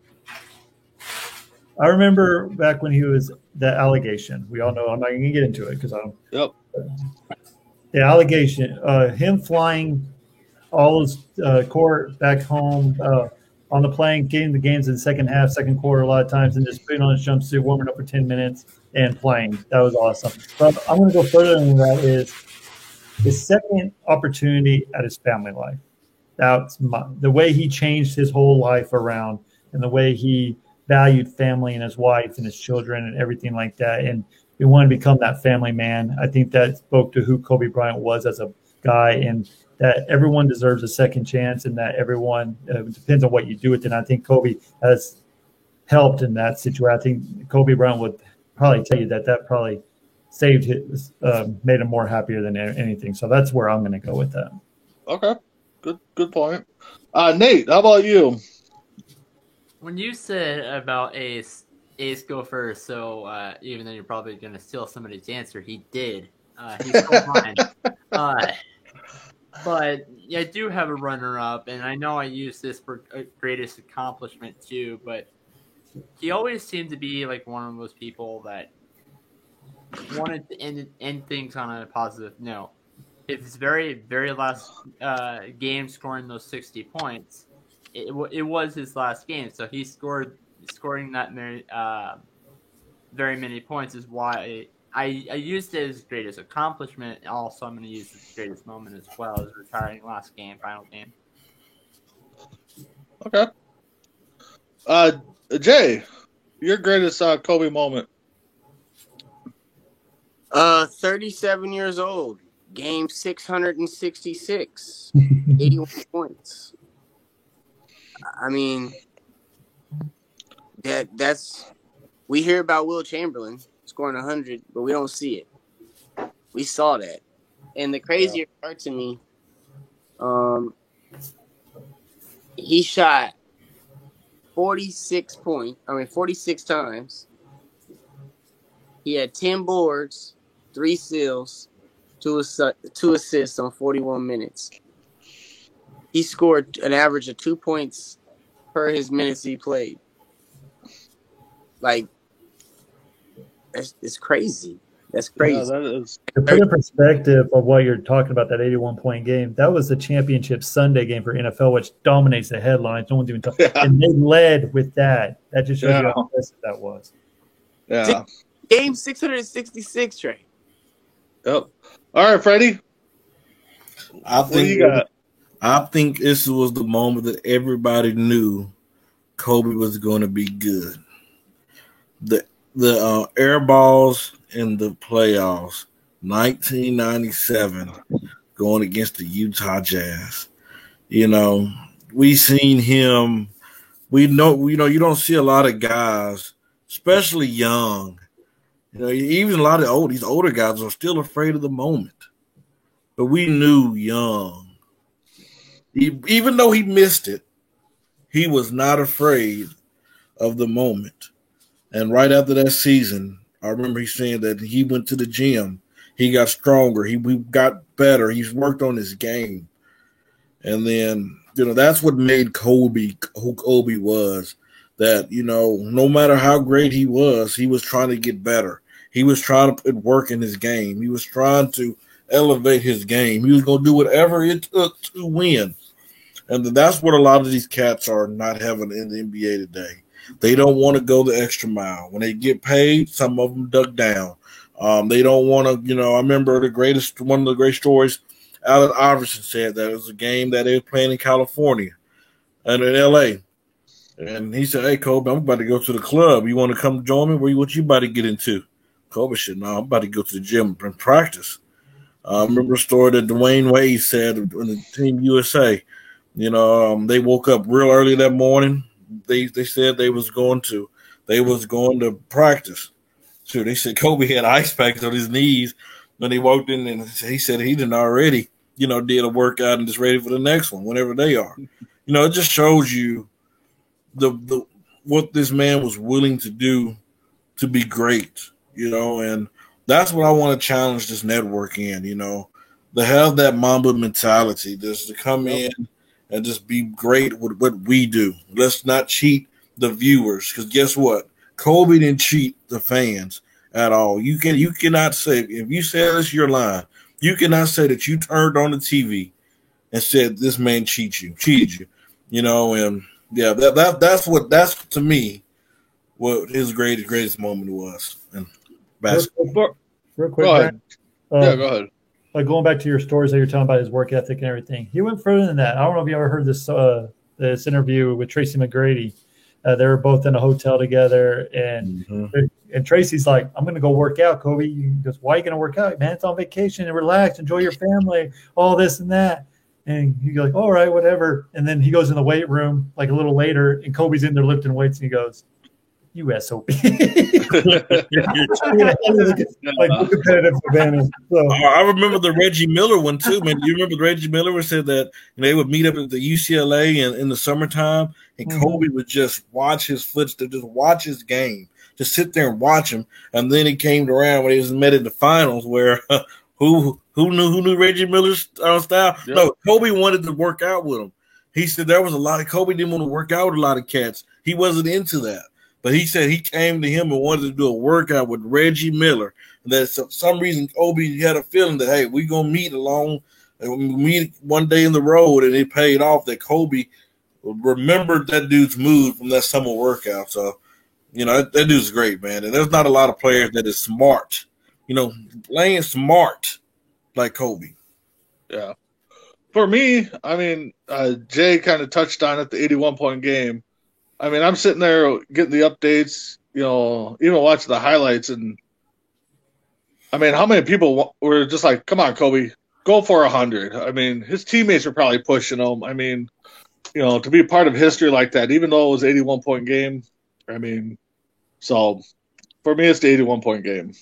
I remember back when he was the allegation. We all know I'm not going to get into it because I don't. Yep. The allegation, him flying all his court back home on the plane, getting the games in the second half, second quarter a lot of times, and just putting on his jumpsuit, warming up for 10 minutes, and playing. That was awesome. But I'm going to go further than that is his second opportunity at his family life. That's the way he changed his whole life around, and the way he valued family and his wife and his children and everything like that. And he wanted to become that family man. I think that spoke to who Kobe Bryant was as a guy, and that everyone deserves a second chance, and that everyone depends on what you do with it. And I think Kobe has helped in that situation. I think Kobe Bryant would probably tell you that probably saved his, made him more happier than anything. So that's where I'm going to go with that. Okay. Good point. Nate, how about you? When you said about Ace go first, so even though you're probably going to steal somebody's answer, he did. He stole mine. But yeah, I do have a runner-up, and I know I use this for greatest accomplishment too, but he always seemed to be like one of those people that wanted to end things on a positive note. If his very, very last game scoring those 60 points, it was his last game. So he scoring that many, very many points is why I used it as his greatest accomplishment. Also, I'm going to use his greatest moment as well as retiring last game, final game. Okay. Jay, your greatest Kobe moment. 37 years old. Game 666. 81 points. I mean, that's we hear about Will Chamberlain scoring 100, but we don't see it. We saw that. And the crazier part to me, he shot 46 times. He had 10 boards, 3 steals, 2 assists on 41 minutes. He scored an average of 2 points per his minutes he played. Like, it's crazy. That's crazy. Yeah, that is. To put in perspective of what you're talking about, that 81-point game, that was the championship Sunday game for NFL, which dominates the headlines. No one's even talking. Yeah. And they led with that. That just shows you Yeah. how impressive that was. Yeah. Game 666, Trey. Yep. All right, Freddie. I What do you think got? I think this was the moment that everybody knew Kobe was going to be good. The air balls in the playoffs, 1997, going against the Utah Jazz. You know, we seen him. We know, you don't see a lot of guys, especially young. You know, even a lot of these older guys are still afraid of the moment. But we knew Young, even though he missed it, he was not afraid of the moment. And right after that season, I remember he saying that he went to the gym. He got stronger. He got better. He's worked on his game. And then, that's what made Kobe who Kobe was. That, no matter how great he was trying to get better. He was trying to put work in his game. He was trying to elevate his game. He was going to do whatever it took to win. And that's what a lot of these cats are not having in the NBA today. They don't want to go the extra mile. When they get paid, some of them duck down. They don't want to, I remember one of the great stories, Allen Iverson said that it was a game that they were playing in California and in LA. And he said, "Hey, Kobe, I'm about to go to the club. You want to come join me? What you about to get into?" Kobe said, "No, I'm about to go to the gym and practice." I remember a story that Dwayne Wade said in the Team USA. They woke up real early that morning. They said they was going to practice. So they said Kobe had ice packs on his knees when he walked in, and he said he didn't already, did a workout and just ready for the next one whenever they are. It just shows you the what this man was willing to do to be great, and that's what I want to challenge this network in, to have that Mamba mentality, just to come in and just be great with what we do. Let's not cheat the viewers, because guess what? Kobe didn't cheat the fans at all. You cannot say, if you say this, your line. You cannot say that you turned on the TV and said this man cheated you. And yeah, that's to me what his greatest moment was in basketball. Real quick, Go ahead. Brad. Go ahead. Like going back to your stories that you're talking about his work ethic and everything, he went further than that. I don't know if you ever heard this interview with Tracy McGrady. They were both in a hotel together, and Tracy's like, "I'm going to go work out, Kobe." He goes, "Why are you going to work out, man? It's on vacation and relax, enjoy your family, all this and that." And he goes, "All right, whatever." And then he goes in the weight room like a little later, and Kobe's in there lifting weights, and he goes, "You SOB." Like competitive advantage. So. I remember the Reggie Miller one too, man. You remember Reggie Miller said that they would meet up at the UCLA in the summertime, and Kobe would just watch his footsteps, just watch his game, just sit there and watch him. And then he came around when he was met in the finals, where who knew Reggie Miller's style? Yep. No, Kobe wanted to work out with him. He said there was a lot of Kobe didn't want to work out with a lot of cats. He wasn't into that. But he said he came to him and wanted to do a workout with Reggie Miller. And that for some reason, Kobe had a feeling that, hey, we're going to meet one day in the road, and it paid off that Kobe remembered that dude's mood from that summer workout. So, that dude's great, man. And there's not a lot of players that is smart, playing smart like Kobe. Yeah. For me, I mean, Jay kind of touched on it, the 81-point game. I mean, I'm sitting there getting the updates, even watching the highlights, and I mean, how many people were just like, come on, Kobe, go for 100? I mean, his teammates were probably pushing him. I mean, to be part of history like that, even though it was 81-point game, I mean, so for me, it's the 81-point game.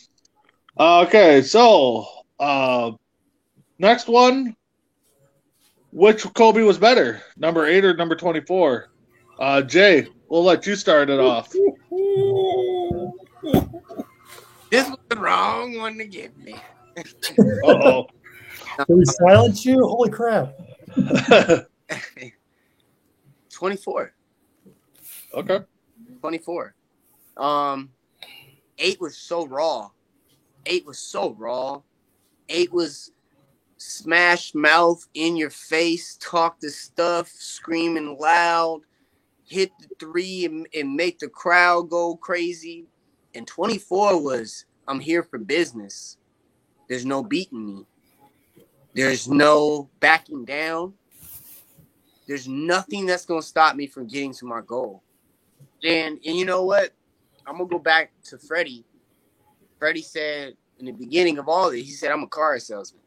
Okay, so next one. Which Kobe was better, number 8 or number 24? Jay, we'll let you start it off. This was the wrong one to give me. Uh-oh. Did we silence you? Holy crap. 24. Okay. 24. 8 was so raw. 8 was smash mouth, in your face, talk the stuff, screaming loud, hit the 3 and make the crowd go crazy. And 24 was, I'm here for business. There's no beating me. There's no backing down. There's nothing that's going to stop me from getting to my goal. And you know what? I'm going to go back to Freddie. Freddie said in the beginning of all this, he said, I'm a car salesman.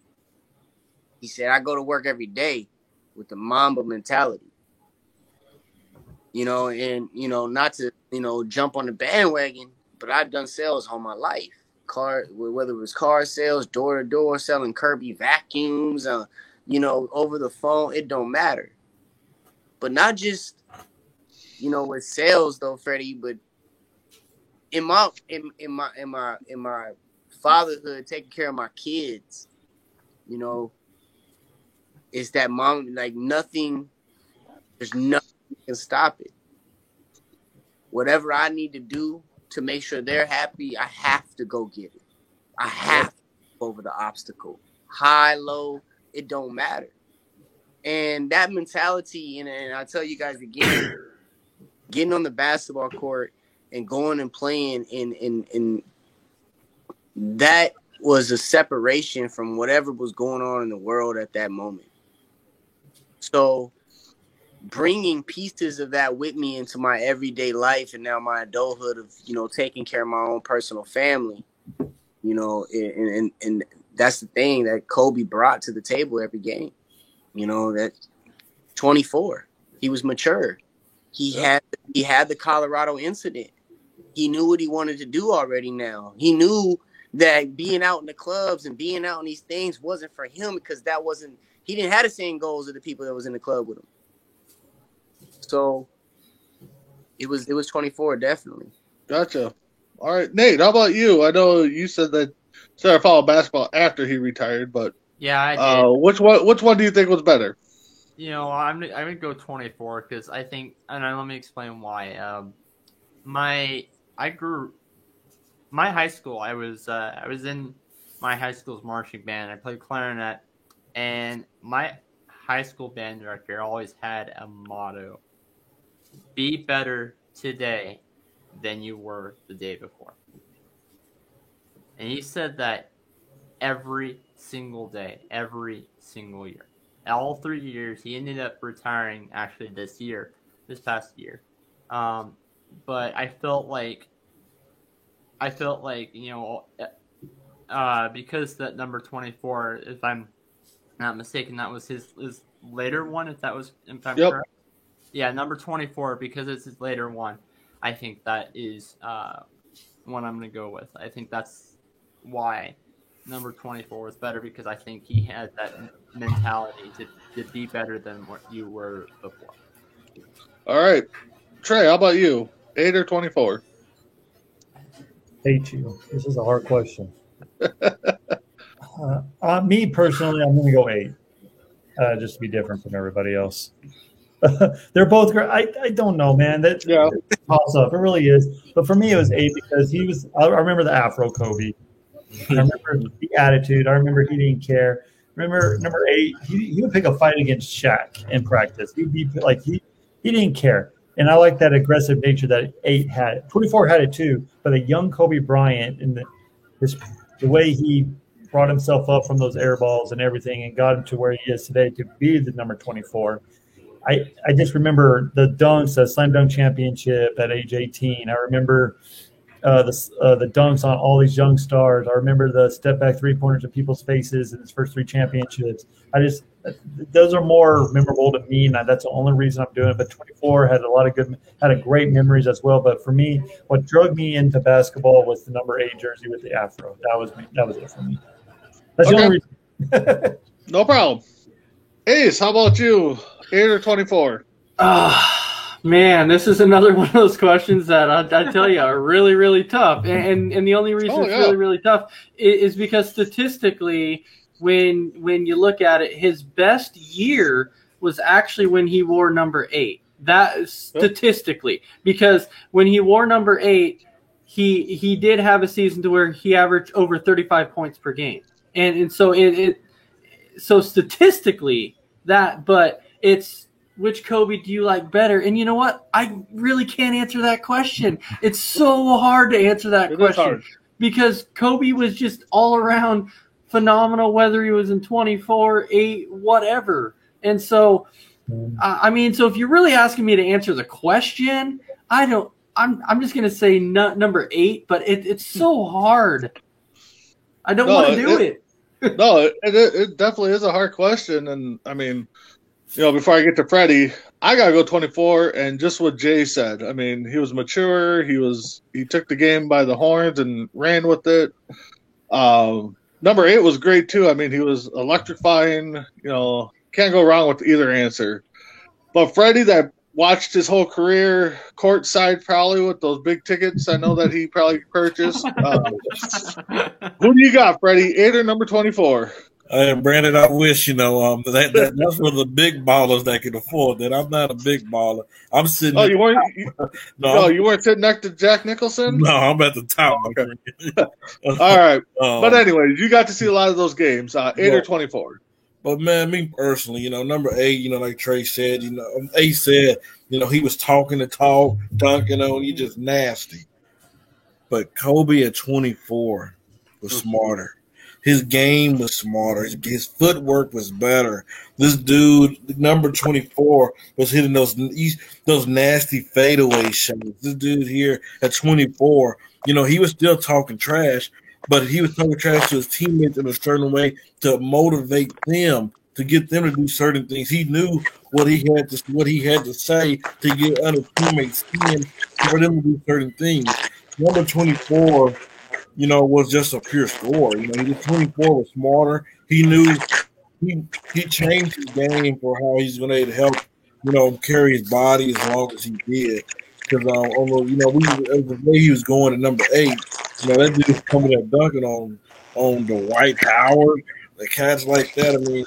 He said, I go to work every day with the Mamba mentality. And, not to, jump on the bandwagon, but I've done sales all my life. Whether it was car sales, door to door, selling Kirby vacuums, over the phone, it don't matter. But not just, with sales though, Freddie, but in my fatherhood, taking care of my kids, it's that mom, like nothing, there's nothing that can stop it. Whatever I need to do to make sure they're happy, I have to go get it. I have to go over the obstacle. High, low, it don't matter. And that mentality, and I'll tell you guys again, getting on the basketball court and going and playing in that was a separation from whatever was going on in the world at that moment. So bringing pieces of that with me into my everyday life and now my adulthood of, taking care of my own personal family, and that's the thing that Kobe brought to the table every game. That 24, he was mature. He had the Colorado incident. He knew what he wanted to do already now. He knew that being out in the clubs and being out in these things wasn't for him because he didn't have the same goals as the people that was in the club with him. So it was 24, definitely. Gotcha. All right, Nate, how about you? I know you said that started following basketball after he retired, but yeah, I did. Which one do you think was better? I'm gonna go 24 because I think, and let me explain why. My high school, I was in my high school's marching band. I played clarinet, and my high school band director always had a motto: be better today than you were the day before. And he said that every single day, every single year. All 3 years, he ended up retiring actually this past year. But I felt like, because that number 24, if I'm not mistaken, that was his later one, if I'm correct. Yeah, number 24, because it's his later one, I think that is what I'm going to go with. I think that's why number 24 was better, because I think he had that mentality to be better than what you were before. All right. Trey, how about you? 8 or 24? Hate you. This is a hard question. Me personally, I'm going to go 8, just to be different from everybody else. They're both great. I don't know, man. That toss up. It really is. But for me, it was 8 because he was. I remember the Afro Kobe. I remember the attitude. I remember he didn't care. Remember number 8. He would pick a fight against Shaq in practice. He didn't care. And I like that aggressive nature that 8 had. 24 had it too, but a young Kobe Bryant and the way he brought himself up from those air balls and everything and got him to where he is today to be the number 24. I just remember the dunks, the slam dunk championship at age 18. I remember the dunks on all these young stars. I remember the step back 3-pointers in people's faces in his first 3 championships. Those are more memorable to me, and that's the only reason I'm doing it. But 24 had a great memories as well. But for me, what drug me into basketball was the number 8 jersey with the afro. That was it for me. That's the only reason. No problem. Ace, how about you? 8 or 24? Man, this is another one of those questions that I tell you are really, really tough. And the only reason it's really, really tough is because statistically, when you look at it, his best year was actually when he wore number 8. That is statistically, because when he wore number 8, he did have a season to where he averaged over 35 points per game. And so so statistically but it's which Kobe do you like better? And you know what? I really can't answer that question. It's so hard to answer that question because Kobe was just all around phenomenal, whether he was in 24, 8, whatever. And so, so if you're really asking me to answer the question, I'm just going to say number 8, but it's so hard. I don't want to do it. No, it definitely is a hard question. And I mean, before I get to Freddie, I got to go 24. And just what Jay said, I mean, he was mature. He took the game by the horns and ran with it. Number 8 was great too. I mean, he was electrifying. Can't go wrong with either answer. But Freddie, that watched his whole career courtside, probably with those big tickets. I know that he probably purchased. Who do you got, Freddie? 8 or number 24? Brandon, I wish that's one of the big ballers that can afford that. I'm not a big baller. I'm sitting. Oh, you weren't? You weren't sitting next to Jack Nicholson? No, I'm at the top. Okay. All right, but anyway, you got to see a lot of those games. 8 or 24. But man, me personally, number 8, like Trey said, A said, he was talking the talk, dunking on you, just nasty. But Kobe at 24 was smarter. His game was smarter. His footwork was better. This dude, number 24, was hitting those nasty fadeaway shots. This dude here at 24, he was still talking trash, but he was talking trash to his teammates in a certain way to motivate them, to get them to do certain things. He knew what he had to say to get other teammates' skin for them to do certain things. Number 24, was just a pure scorer. He was 24, was smarter. He knew he changed his game for how he's going to help, carry his body as long as he did. Because the way he was going at number 8, that dude was coming up dunking on Dwight Howard, the cats like that. I mean,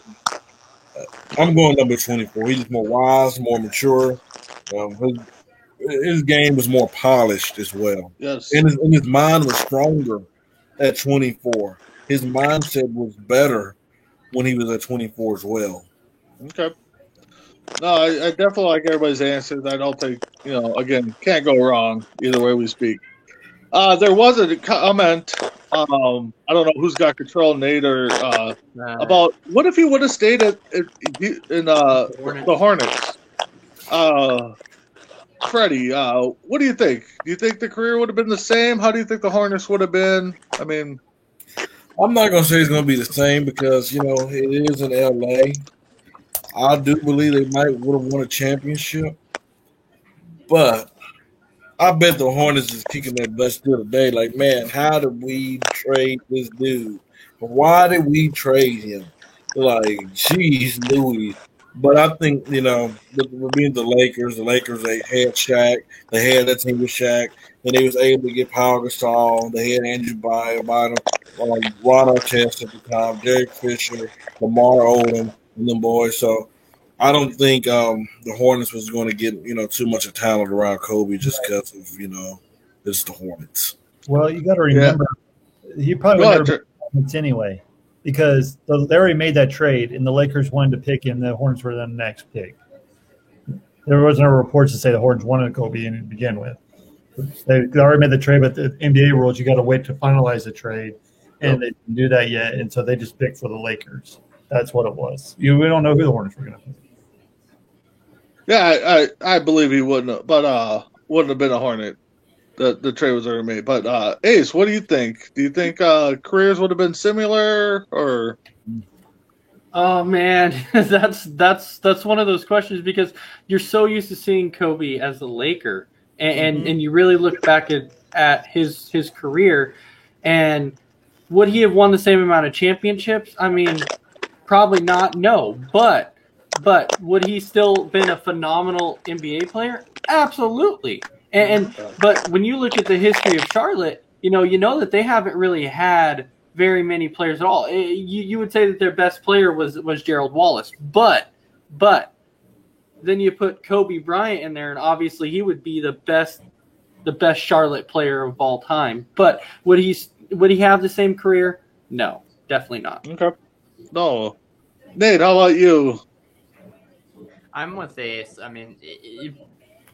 I'm going number 24. He's just more wise, more mature. His game was more polished as well. Yes. And his mind was stronger at 24. His mindset was better when he was at 24 as well. Okay. No, I definitely like everybody's answers. I don't think, again, can't go wrong either way we speak. There was a comment, I don't know who's got control, Nate or about what if he would have stayed in the Hornets? Freddie, what do you think? Do you think the career would have been the same? How do you think the Hornets would have been? I mean, I'm not going to say it's going to be the same because, it is in L.A. I do believe they would have won a championship. But I bet the Hornets is kicking their butt still today. Like, man, how did we trade this dude? Why did we trade him? Like, geez, Louis. But I think, with being the Lakers, they had Shaq. They had that team with Shaq. And they was able to get Pau Gasol. They had Andrew Bynum, Ron Artest at the time, Derek Fisher, Lamar Odom, and them boys. So I don't think the Hornets was going to get, too much of talent around Kobe just because of, it's the Hornets. Well, you got to remember, he probably would never be the Hornets anyway. Because they already made that trade, and the Lakers wanted to pick him. The Hornets were the next pick. There was no reports to say the Hornets wanted Kobe to begin with. They already made the trade, but the NBA rules, you got to wait to finalize the trade, and they didn't do that yet. And so they just picked for the Lakers. That's what it was. We don't know who the Hornets were going to pick. Yeah, I believe he wouldn't have, but wouldn't have been a Hornet. the trade was already made. But Ace, what do you think? Do you think careers would have been similar, or? Oh man, that's one of those questions because you're so used to seeing Kobe as a Laker, and you really look back at his career, and would he have won the same amount of championships? I mean, probably not. No, but would he still been a phenomenal NBA player? Absolutely. But when you look at the history of Charlotte, you know that they haven't really had very many players at all. You would say that their best player was Gerald Wallace, but then you put Kobe Bryant in there, and obviously he would be the best Charlotte player of all time. But would he have the same career? No, definitely not. Okay. No. Nate, how about you? I'm with Ace. I mean,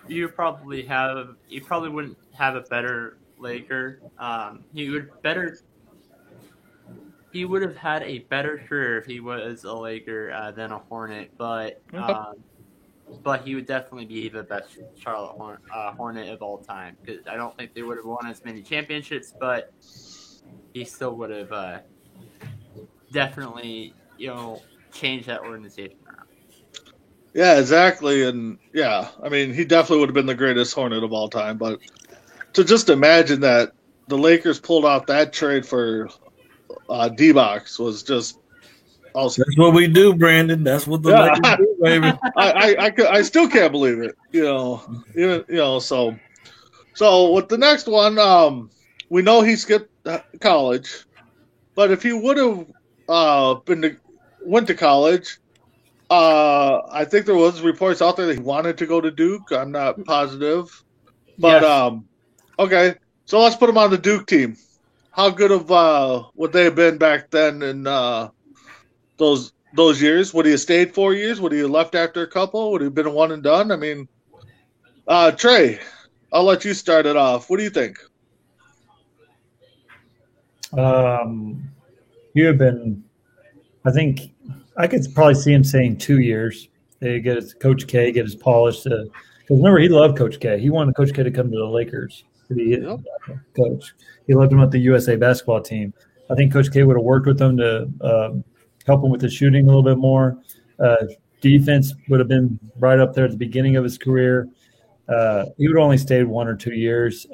you probably wouldn't have a better Laker. He would have had a better career if he was a Laker than a Hornet, but he would definitely be the best Charlotte Hornet of all time, because I don't think they would have won as many championships, but he still would have definitely changed that organization around. Yeah, exactly. And yeah, I mean, he definitely would have been the greatest Hornet of all time. But to just imagine that the Lakers pulled out that trade for D-Box was just awesome. That's what we do, Brandon. That's what the Lakers do, baby. I still can't believe it. So with the next one, we know he skipped college, but if he would have went to college. I think there was reports out there that he wanted to go to Duke. I'm not positive, but yes. Okay. So let's put him on the Duke team. How good of would they have been back then in those years? Would he have stayed 4 years? Would he have left after a couple? Would he have been a one and done? I mean, Trey, I'll let you start it off. What do you think? You have been, I think. I could probably see him saying 2 years. They get his Coach K, get his polish. Because remember, he loved Coach K. He wanted Coach K to come to the Lakers to be coach. He loved him at the USA basketball team. I think Coach K would have worked with him to help him with his shooting a little bit more. Defense would have been right up there at the beginning of his career. He would have only stayed 1 or 2 years.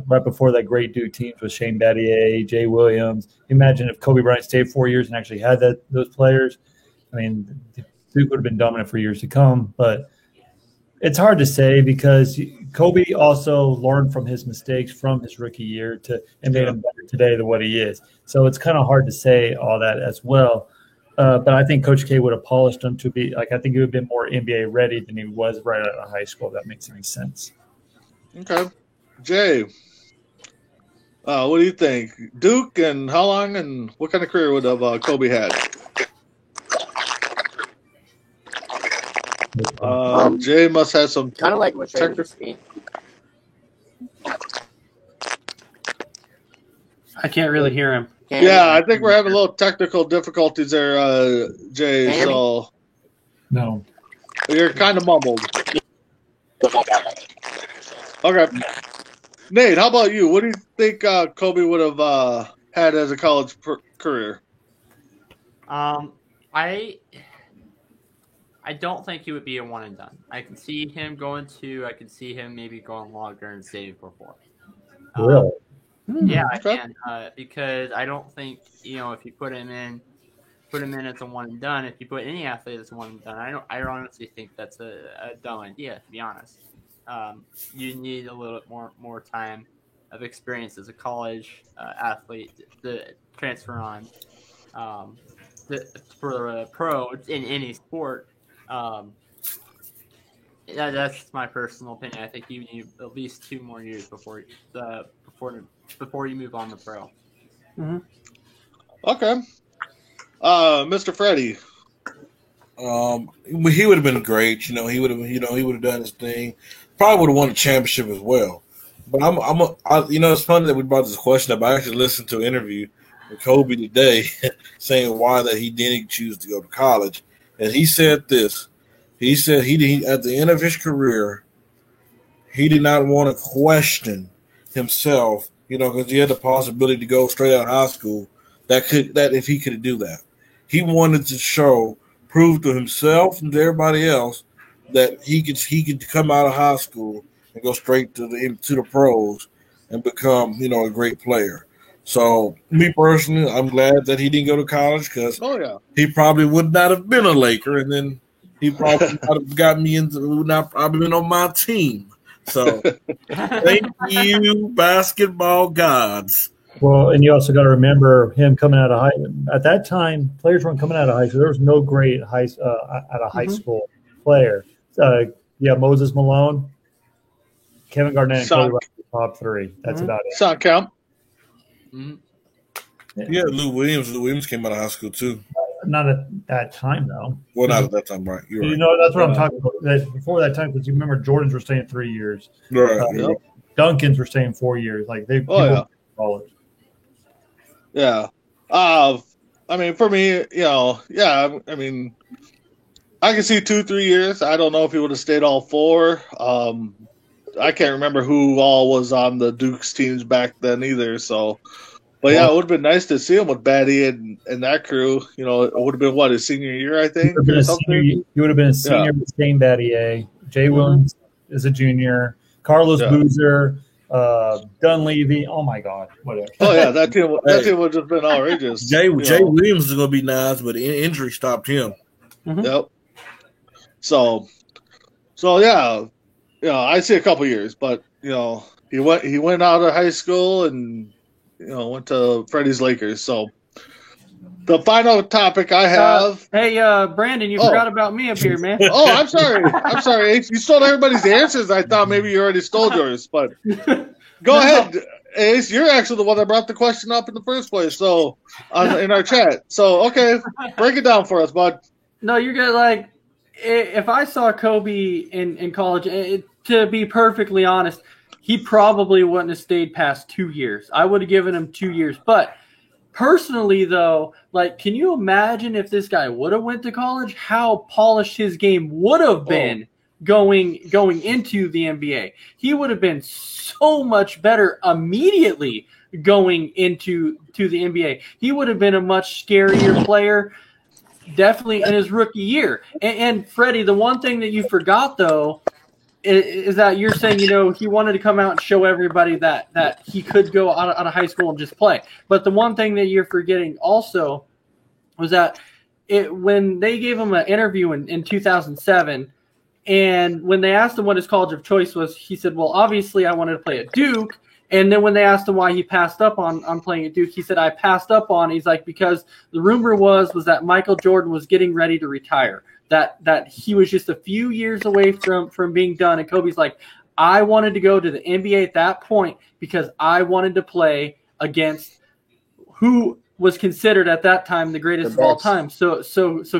Right before that great Duke teams with Shane Battier, Jay Williams. Imagine if Kobe Bryant stayed 4 years and actually had those players. I mean, Duke would have been dominant for years to come, but it's hard to say because Kobe also learned from his mistakes from his rookie year and made him better today than what he is. So it's kind of hard to say all that as well. But I think Coach K would have polished him to be I think he would have been more NBA ready than he was right out of high school. If that makes any sense. Okay, Jay, what do you think? Duke, and how long and what kind of career would have Kobe had? Jay must have some kind of like what Trey was saying. I can't really hear him. Yeah, I think we're having a little technical difficulties there, Jay. So no, you're kind of mumbled. Okay, Nate, how about you? What do you think Kobe would have had as a college career? I don't think he would be a one and done. I can see him going 2. I can see him maybe going longer and staying for 4. Really? Yeah, I can. Because I don't think if you put him in as a one and done. If you put any athlete as a one and done, I honestly think that's a dumb idea. To be honest, you need a little bit more time of experience as a college athlete to transfer on for a pro in any sport. That's my personal opinion. I think you need at least 2 more years before you move on to pro. Mm-hmm. Okay, Mr. Freddie. He would have been great. He would have done his thing. Probably would have won a championship as well. But it's funny that we brought this question up. I actually listened to an interview with Kobe today, saying why that he didn't choose to go to college. And he said this. He said he at the end of his career, he did not want to question himself, because he had the possibility to go straight out of high school. That if he could do that, he wanted to prove to himself and to everybody else that he could come out of high school and go straight to the pros and become a great player. So me personally, I'm glad that he didn't go to college because he probably would not have been a Laker, and then he probably would have got me would not probably been on my team. So thank you, basketball gods. Well, and you also got to remember him coming out of high. At that time, players weren't coming out of high school. There was no great high school player. Moses Malone, Kevin Garnett, and Kobe Bryant, top three. That's about it. Sean Kemp. Yeah, Lou Williams. Lou Williams came out of high school too. Not at that time, though. Well, not at that time, right? You're right. That's what I'm talking about. Before that time, because you remember Jordans were staying 3 years. Right. Duncans were staying 4 years. Like they. College. Yeah. I mean, for me, I mean, I can see 2-3 years. I don't know if he would have stayed all 4. I can't remember who all was on the Dukes teams back then either. So, but yeah, it would have been nice to see him with Batty and that crew. It would have been his senior year, I think. He would have been a senior with Shane Battier. Jay Williams is a junior. Carlos Boozer. Dunleavy. Oh my God! Whatever. Oh yeah, that team would have been outrageous. Jay Williams is going to be nice, but injury stopped him. Yep. So yeah, I see a couple years, but he went out of high school and went to Freddie's Lakers. So the final topic I have. Hey, Brandon, you forgot about me up here, man. Oh, I'm sorry. You stole everybody's answers. I thought maybe you already stole yours, but go ahead, Ace. You're actually the one that brought the question up in the first place. So in our chat. So okay, break it down for us, bud. No, you're good. Like, if I saw Kobe in college, to be perfectly honest, he probably wouldn't have stayed past 2 years. I would have given him 2 years, but. Personally, though, like, can you imagine if this guy would have went to college, how polished his game would have been going into the NBA? He would have been so much better immediately going into the NBA. He would have been a much scarier player, definitely in his rookie year. And Freddie, the one thing that you forgot, though, is that you're saying, he wanted to come out and show everybody that he could go out of high school and just play. But the one thing that you're forgetting also was that when they gave him an interview in 2007, and when they asked him what his college of choice was, he said, well, obviously I wanted to play at Duke. And then when they asked him why he passed up on playing at Duke, he said, I passed up on. He's like, because the rumor was that Michael Jordan was getting ready to retire. That he was just a few years away from being done. And Kobe's like, I wanted to go to the NBA at that point because I wanted to play against who was considered at that time the greatest of all time. So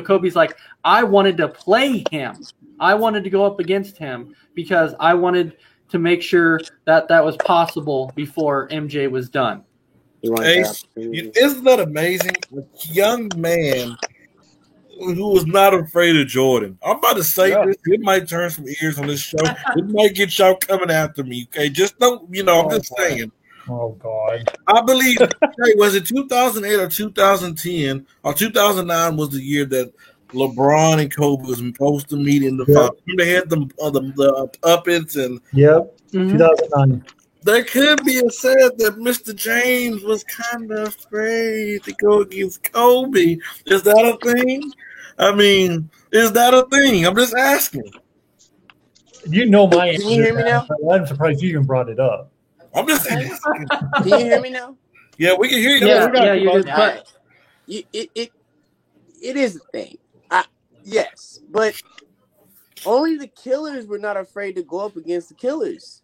Kobe's like, I wanted to play him. I wanted to go up against him because I wanted to make sure that was possible before MJ was done. Ace, isn't that amazing? A young man who was not afraid of Jordan. I'm about to say this. It might turn some ears on this show. It might get y'all coming after me. Okay, just don't. I'm just saying. Oh God! I believe. Was it 2008 or 2010 or 2009 was the year that LeBron and Kobe was supposed to meet in the final. They had the up-its and 2009. There could be a said that Mr. James was kind of afraid to go against Kobe. Is that a thing? I mean, is that a thing? I'm just asking. You know my answer. Can you hear me now? I'm surprised you even brought it up. I'm just asking. Can you hear me now? Yeah, we can hear you. It is a thing. Yes, but only the killers were not afraid to go up against the killers.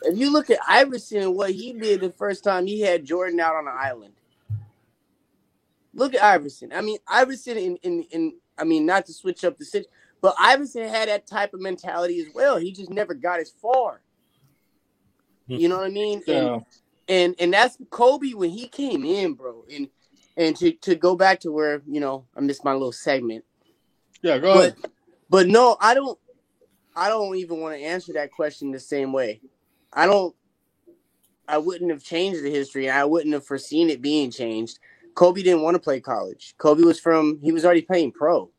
If you look at Iverson and what he did the first time he had Jordan out on an island. Look at Iverson. I mean, Iverson not to switch up the situation, but Iverson had that type of mentality as well. He just never got as far. You know what I mean? Yeah. And that's Kobe when he came in, bro. And to go back to where, I missed my little segment. Yeah, go ahead. But no, I don't even want to answer that question the same way. I don't I wouldn't have changed the history. I wouldn't have foreseen it being changed. Kobe didn't want to play college. Kobe was already playing pro.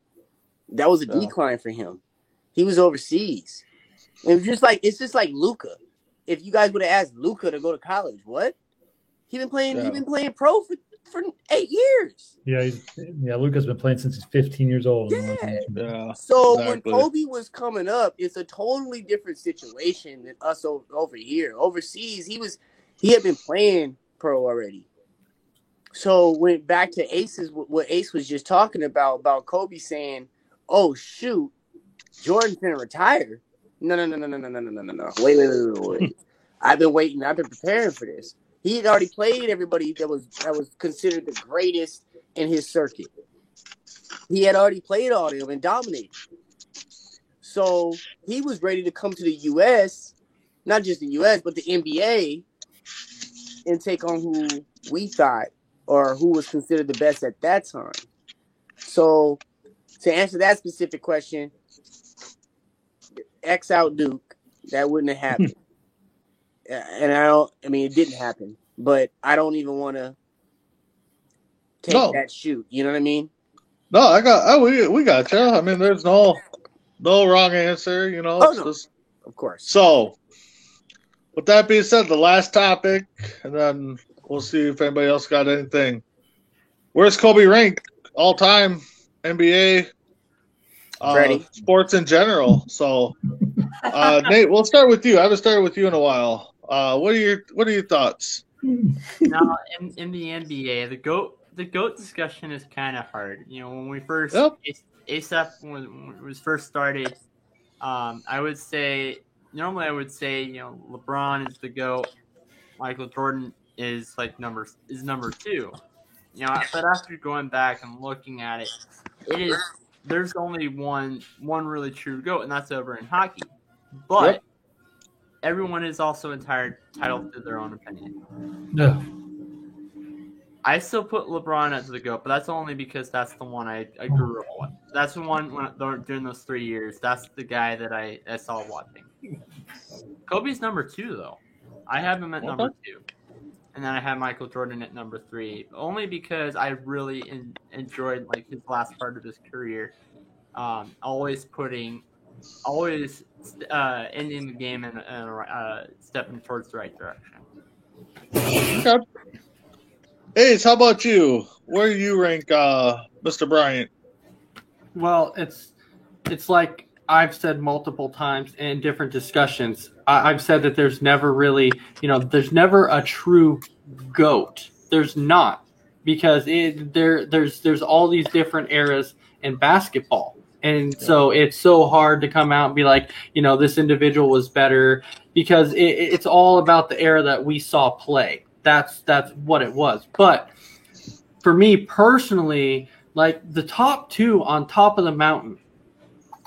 That was a decline for him. He was overseas. And it's just like Luka. If you guys would have asked Luka to go to college, what? He's been playing pro for 8 years. Yeah, Luka's been playing since he's 15 years old. Yeah. So when Kobe was coming up, it's a totally different situation than us over here. Overseas, he had been playing pro already. So went back to what Ace was just talking about Kobe saying, "Oh shoot, Jordan's gonna retire." No. Wait. I've been waiting. I've been preparing for this. He had already played everybody that was considered the greatest in his circuit. He had already played all of them and dominated. So he was ready to come to the U.S., not just the U.S., but the NBA, and take on who we thought or who was considered the best at that time. So to answer that specific question, X out Duke, that wouldn't have happened. And it didn't happen, but I don't even want to take that shoot. You know what I mean? No, we got you. I mean, there's no wrong answer, you know. Of course. So, with that being said, the last topic, and then we'll see if anybody else got anything. Where's Kobe ranked all time NBA, sports in general? So, Nate, we'll start with you. I haven't started with you in a while. What are your thoughts? Now, in the NBA, the GOAT discussion is kind of hard. You know, when we first ASAP when it was first started, I would say LeBron is the GOAT. Michael Jordan is number 2. You know, but after going back and looking at it, there's only one really true GOAT, and that's over in hockey. But everyone is also entitled to their own opinion. No. I still put LeBron as the GOAT, but that's only because that's the one I grew up with. That's the one during those 3 years. That's the guy that I saw watching. Kobe's number 2, though. I have him at number 2. And then I have Michael Jordan at number 3, only because I really enjoyed his last part of his career. Always ending the game and stepping towards the right direction. Okay. Ace, how about you? Where do you rank Mr. Bryant? Well, it's like I've said multiple times in different discussions. I've said that there's never really, there's never a true GOAT. There's not, because there's all these different eras in basketball. And so it's so hard to come out and be like, this individual was better, because it's all about the era that we saw play. That's what it was. But for me personally, the top 2 on top of the mountain,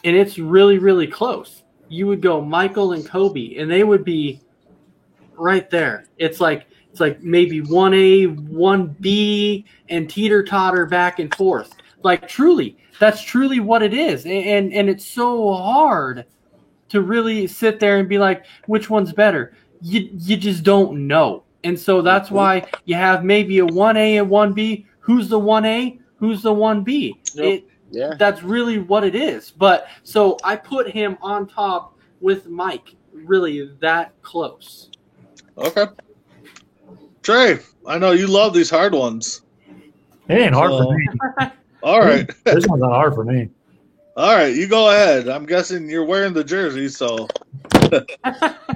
and it's really, really close. You would go Michael and Kobe, and they would be right there. It's like maybe 1A, 1B, and teeter-totter back and forth. Truly, that's truly what it is. And it's so hard to really sit there and be like, which one's better? You just don't know. And so that's why you have maybe a 1A and 1B. Who's the 1A? Who's the 1B? Yep. That's really what it is. But so I put him on top with Mike, really that close. Okay. Trey, I know you love these hard ones. It ain't hard for me. All right. This one's not hard for me. All right, you go ahead. I'm guessing you're wearing the jersey, so. Yeah,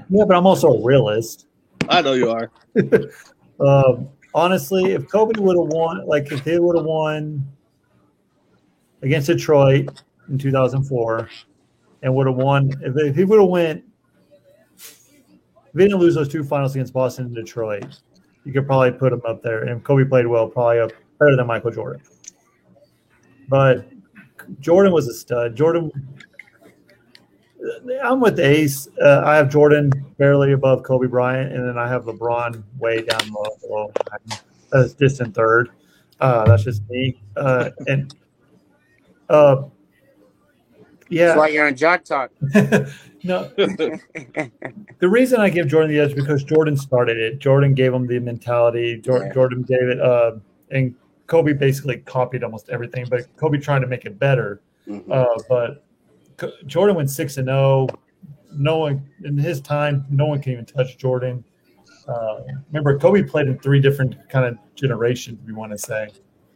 but I'm also a realist. I know you are. Honestly, if Kobe would have won, if he would have won against Detroit in 2004 and would have won, if he would have went, if he didn't lose those 2 finals against Boston and Detroit, you could probably put him up there. And Kobe played well, probably up better than Michael Jordan. But Jordan was a stud. I'm with Ace. I have Jordan barely above Kobe Bryant, and then I have LeBron way down below. That's distant third. That's just me. And Yeah. That's why you're on Jock Talk. No. The reason I give Jordan the edge is because Jordan started it. Jordan gave him the mentality. Jordan gave it, and Kobe basically copied almost everything, but Kobe trying to make it better. But Jordan went 6-0. No one in his time, no one can even touch Jordan. Remember, Kobe played in 3 different kind of generations, if you want to say.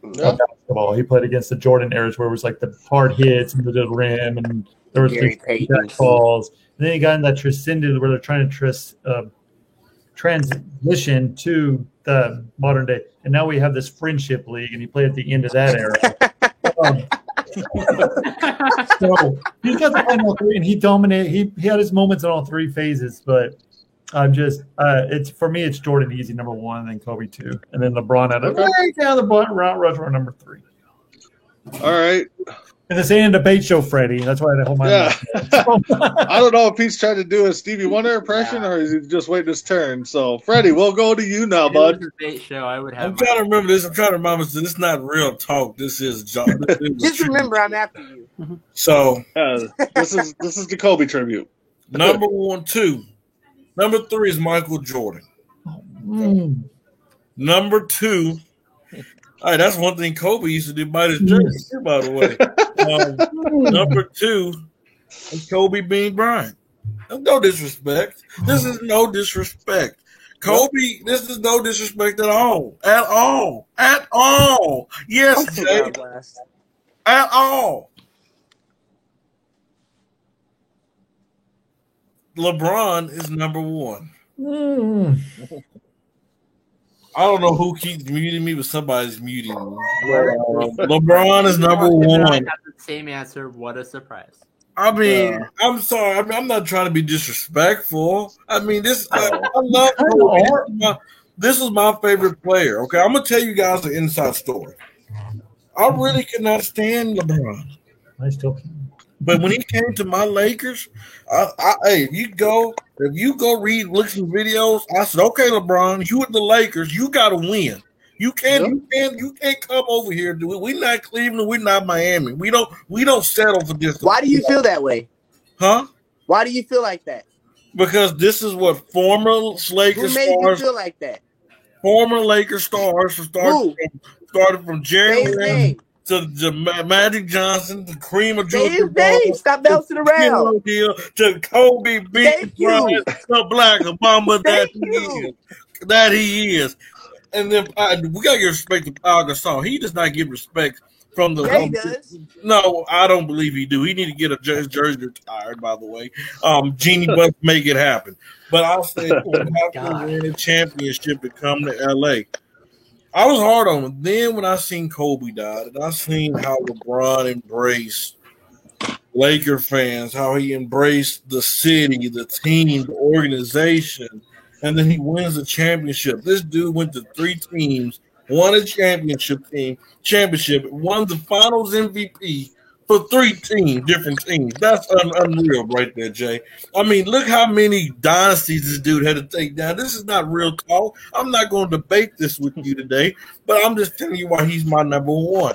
Of basketball. He played against the Jordan eras where it was like the hard hits and the rim, and there was the balls. And then he got in that transcended where they're trying to transition to the modern day. And now we have this friendship league, and he played at the end of that era. So he got to play all 3, and he dominated. He had his moments in all 3 phases, but I'm just it's for me it's Jordan easy number 1, and then Kobe 2, and then LeBron at right down the bottom route rusher number 3. All right. And this ain't a debate show, Freddie. That's why I hold my mouth. I don't know if he's trying to do a Stevie Wonder impression or is he just waiting his turn. So, Freddie, we'll go to you now, bud. Debate show, I would have. I'm trying to remember this. I'm trying to remind myself this is not real talk. This is just remember, I'm after you. So this is the Kobe tribute. Number 1, 2. Number 3 is Michael Jordan. Number 2. All right, that's one thing Kobe used to do by his jersey, by the way. Number 2 is Kobe Bean Bryant. No disrespect. This is no disrespect. Kobe, this is no disrespect at all. At all. At all. Yes, Jay. At all. LeBron is number 1. I don't know who keeps muting me, but somebody's muting me. LeBron is number 1. I have the same answer. What a surprise. I mean, I'm sorry. I mean, I'm not trying to be disrespectful. I mean, I love Kobe. This is my favorite player. Okay, I'm gonna tell you guys an inside story. I really could not stand LeBron. I still can. But when he came to my Lakers, hey, if you go look some videos, I said, okay, LeBron, you at the Lakers, you got to win. You can't come over here. We're not Cleveland, we're not Miami. We don't settle for this. Why do you feel that way? Huh? Why do you feel like that? Because this is what former Lakers stars. Who made you feel like that? Former Lakers stars started from Jerry Lin to Magic Johnson, the cream of Jordan. Stop bouncing around. To Kobe Bean Bryant, the Black Obama that he is. And then we got to give respect to Pau Gasol. He does not give respect from the. Yeah, he does. No, I don't believe he do. He need to get his jersey retired. By the way, Jeannie Buss make it happen. But I'll say, have to win a championship to come to LA. I was hard on him. Then when I seen Kobe die, and I seen how LeBron embraced Laker fans, how he embraced the city, the team, the organization, and then he wins the championship. This dude went to 3 teams, won a championship, won the finals MVP for 3 different teams. That's unreal right there, Jay. I mean, look how many dynasties this dude had to take down. This is not real talk. I'm not going to debate this with you today, but I'm just telling you why he's my number 1.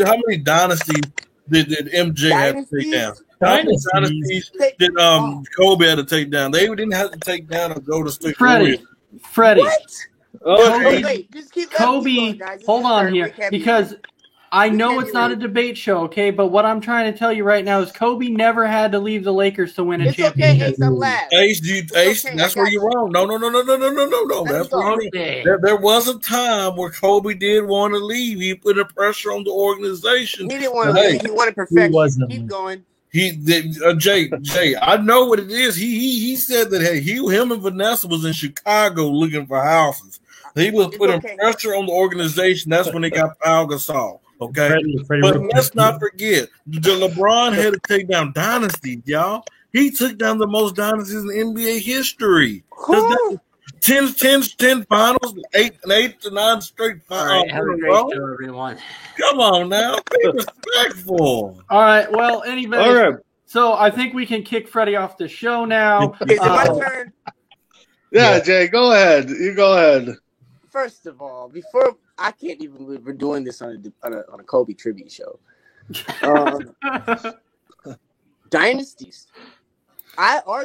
How many dynasties did MJ have to take down? How many dynasties did Kobe had to take down? They didn't have to take down a Golden State Warriors. Freddie. What? Wait, just keep Kobe, going, hold on here, because I know it's not a debate show, okay? But what I'm trying to tell you right now is Kobe never had to leave the Lakers to win a championship. Ace, that's where you're wrong. No. That's wrong. There was a time where Kobe did want to leave. He put a pressure on the organization. He didn't want to leave. He wanted perfection. Keep going. Jay, I know what it is. He said that him and Vanessa was in Chicago looking for houses. He was putting pressure on the organization. That's when they got Pau Gasol. Okay, but let's not forget, LeBron had to take down dynasties, y'all. He took down the most dynasties in NBA history. 10 finals, 8 to 9 straight finals. Have a great show, everyone. Come on now, be respectful. All right, well, anyway. All right. So I think we can kick Freddie off the show now. Is it my turn? Yeah, Jay, go ahead. You go ahead. First of all, before I can't even believe we're doing this on a Kobe tribute show. dynasties.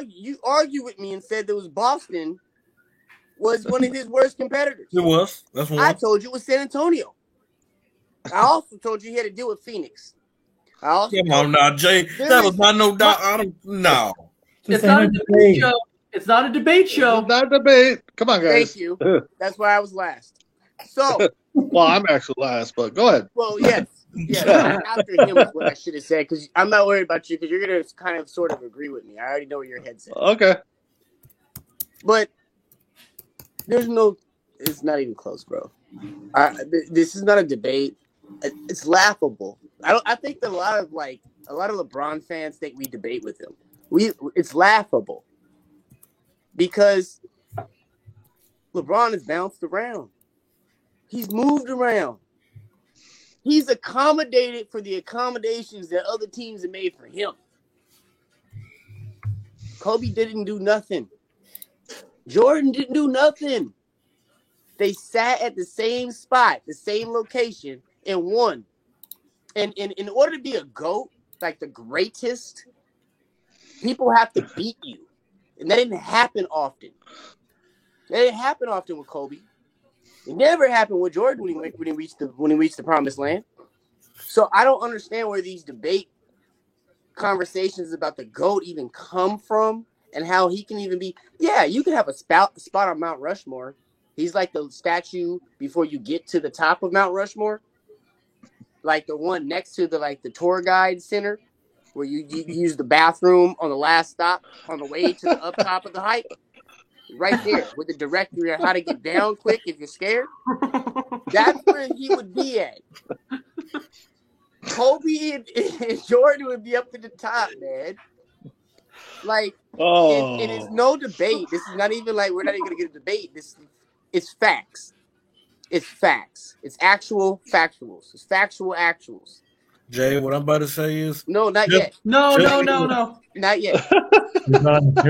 You argue with me and said that was Boston was one of his worst competitors. It was. That's one. I told you it was San Antonio. I also told you he had to deal with Phoenix. Come on now, Jay. That was not no doubt. No. It's not a debate show. It's not a debate show. It's not a debate. Come on, guys. Thank you. That's why I was last. So. Well, I'm actually last, but go ahead. Well, yes. Yeah, after him is what I should have said, because I'm not worried about you, because you're going to kind of sort of agree with me. I already know where your head's at. Okay. But it's not even close, bro. This is not a debate. It's laughable. I think that a lot of LeBron fans think we debate with him. It's laughable because LeBron has bounced around. He's moved around. He's accommodated for the accommodations that other teams have made for him. Kobe didn't do nothing. Jordan didn't do nothing. They sat at the same spot, the same location, and won. And in order to be a GOAT, like the greatest, people have to beat you. And that didn't happen often. That didn't happen often with Kobe. It never happened with Jordan when he reached the promised land. So I don't understand where these debate conversations about the GOAT even come from and how he can even be. Yeah, you can have a spot on Mount Rushmore. He's like the statue before you get to the top of Mount Rushmore, like the one next to the tour guide center where you use the bathroom on the last stop on the way to the up top of the hike. Right there with the directory on how to get down quick if you're scared. That's where he would be at. Kobe and Jordan would be up to the top, man. It is no debate. This is not even we're not even going to get a debate. It's facts. It's facts. It's actual factuals. It's factual actuals. Jay, what I'm about to say is no, not yet. No. Not yet. You're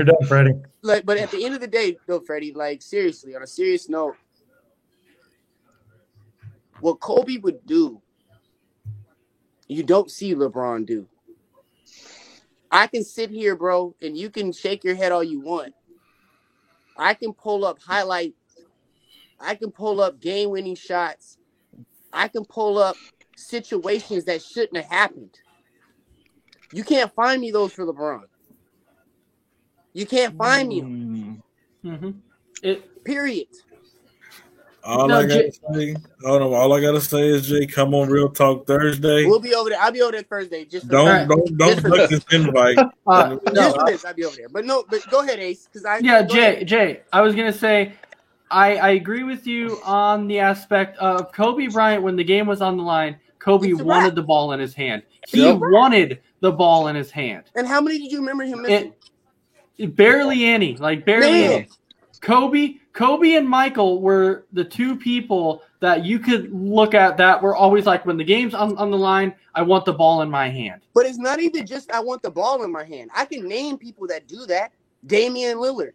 done, Freddie. But at the end of the day, though, Freddie, seriously, on a serious note, what Kobe would do, you don't see LeBron do. I can sit here, bro, and you can shake your head all you want. I can pull up highlights. I can pull up game-winning shots. I can pull up situations that shouldn't have happened. You can't find me those for LeBron. You can't find me. Mm-hmm. Period. All I gotta say is, Jay, come on Real Talk Thursday. We'll be over there. I'll be over there Thursday. Just for don't duck this invite. Just for this, I'll be over there. But go ahead, Ace. Jay. I was gonna say, I agree with you on the aspect of Kobe Bryant when the game was on the line. Kobe wanted the ball in his hand. He wanted the ball in his hand. And how many did you remember him missing? Barely any. Any. Kobe and Michael were the two people that you could look at that were always when the game's on the line, I want the ball in my hand. But it's not even just I want the ball in my hand. I can name people that do that. Damian Lillard.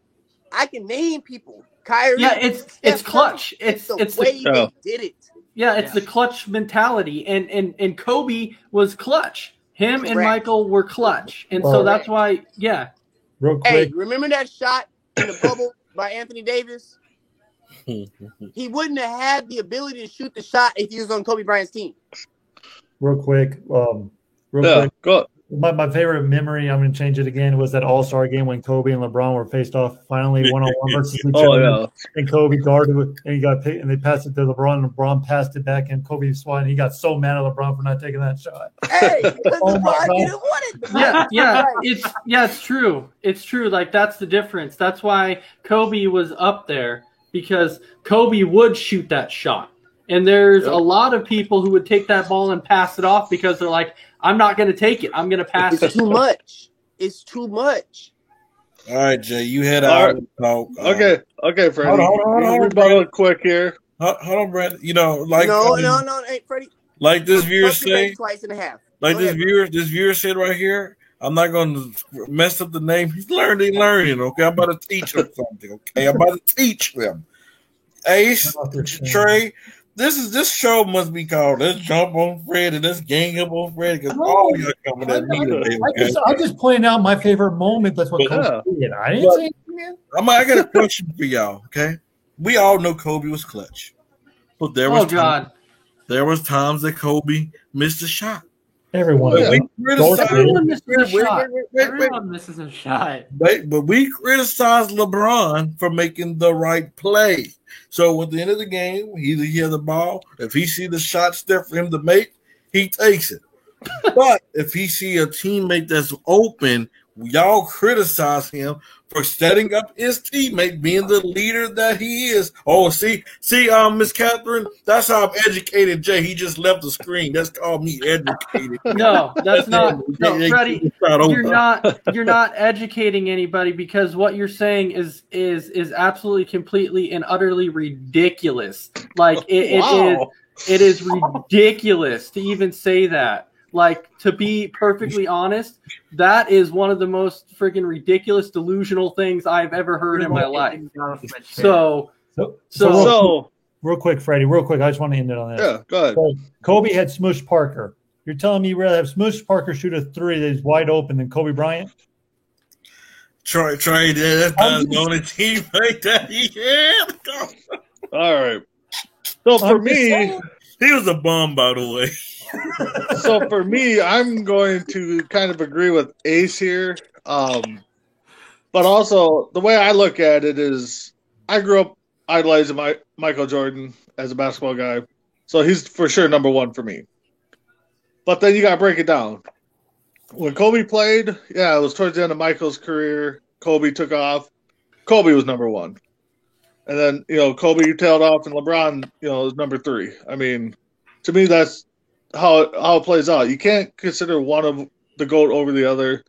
I can name people. Kyrie. Yeah, it's clutch. It's the way they did it. Yeah, it's the clutch mentality. And Kobe was clutch. Him and Michael were clutch. And so that's why, Real quick. Hey, remember that shot in the bubble by Anthony Davis? He wouldn't have had the ability to shoot the shot if he was on Kobe Bryant's team. Real quick. Go. My favorite memory, I'm going to change it again, was that All-Star game when Kobe and LeBron were faced off finally one-on-one versus each other. Yeah. And Kobe guarded it, and he got picked, and they passed it to LeBron, and LeBron passed it back, and Kobe swung, and he got so mad at LeBron for not taking that shot. Hey, LeBron didn't want it. It's true. It's true. That's the difference. That's why Kobe was up there, because Kobe would shoot that shot. And there's a lot of people who would take that ball and pass it off because they're like, I'm not going to take it. I'm going to pass it. It's too much. It's too much. All right, Jay, you had out. Okay, Freddie. Hold on, quick here. Hold on, Brad. No. Hey, Freddie. Like this viewer say, twice and a half. Like this viewer said right here. I'm not going to mess up the name. He's learning. Okay, I'm about to teach him something. Okay, I'm about to teach them. Ace, Trey. this show must be called "Let's Jump on Fred" and "Let's Gang Up on Fred" because all y'all coming at me today. Okay? I just pointed out my favorite moment. That's what Kobe did. I didn't say anything. I got a question for y'all. Okay, we all know Kobe was clutch, but there was times that Kobe missed a shot. Everyone misses a shot. But we criticize LeBron for making the right play. So at the end of the game, either he has the ball. If he see the shot there for him to make, he takes it. But if he see a teammate that's open, y'all criticize him for setting up his teammate, being the leader that he is. Oh, see, Miss Catherine, that's how I'm educated, Jay. He just left the screen. That's called me educated. No, that's not. No, Freddie, you're not educating anybody because what you're saying is absolutely, completely, and utterly ridiculous. Like it is ridiculous to even say that. Like, to be perfectly honest, that is one of the most freaking ridiculous, delusional things I've ever heard in my life. So real quick, Freddie, I just want to end it on this. Yeah, go ahead. So, Kobe had Smush Parker. You're telling me you'd rather have Smush Parker shoot a three that is wide open than Kobe Bryant? Trey, that's not the only teammate that he had. All right. So for me, he was a bum, by the way. So for me, I'm going to kind of agree with Ace here. But also, the way I look at it is I grew up idolizing Michael Jordan as a basketball guy. So he's for sure number one for me. But then you got to break it down. When Kobe played, it was towards the end of Michael's career. Kobe took off. Kobe was number one. And then, Kobe tailed off and LeBron, is number three. I mean, to me, that's how it plays out. You can't consider one of the GOAT over the other.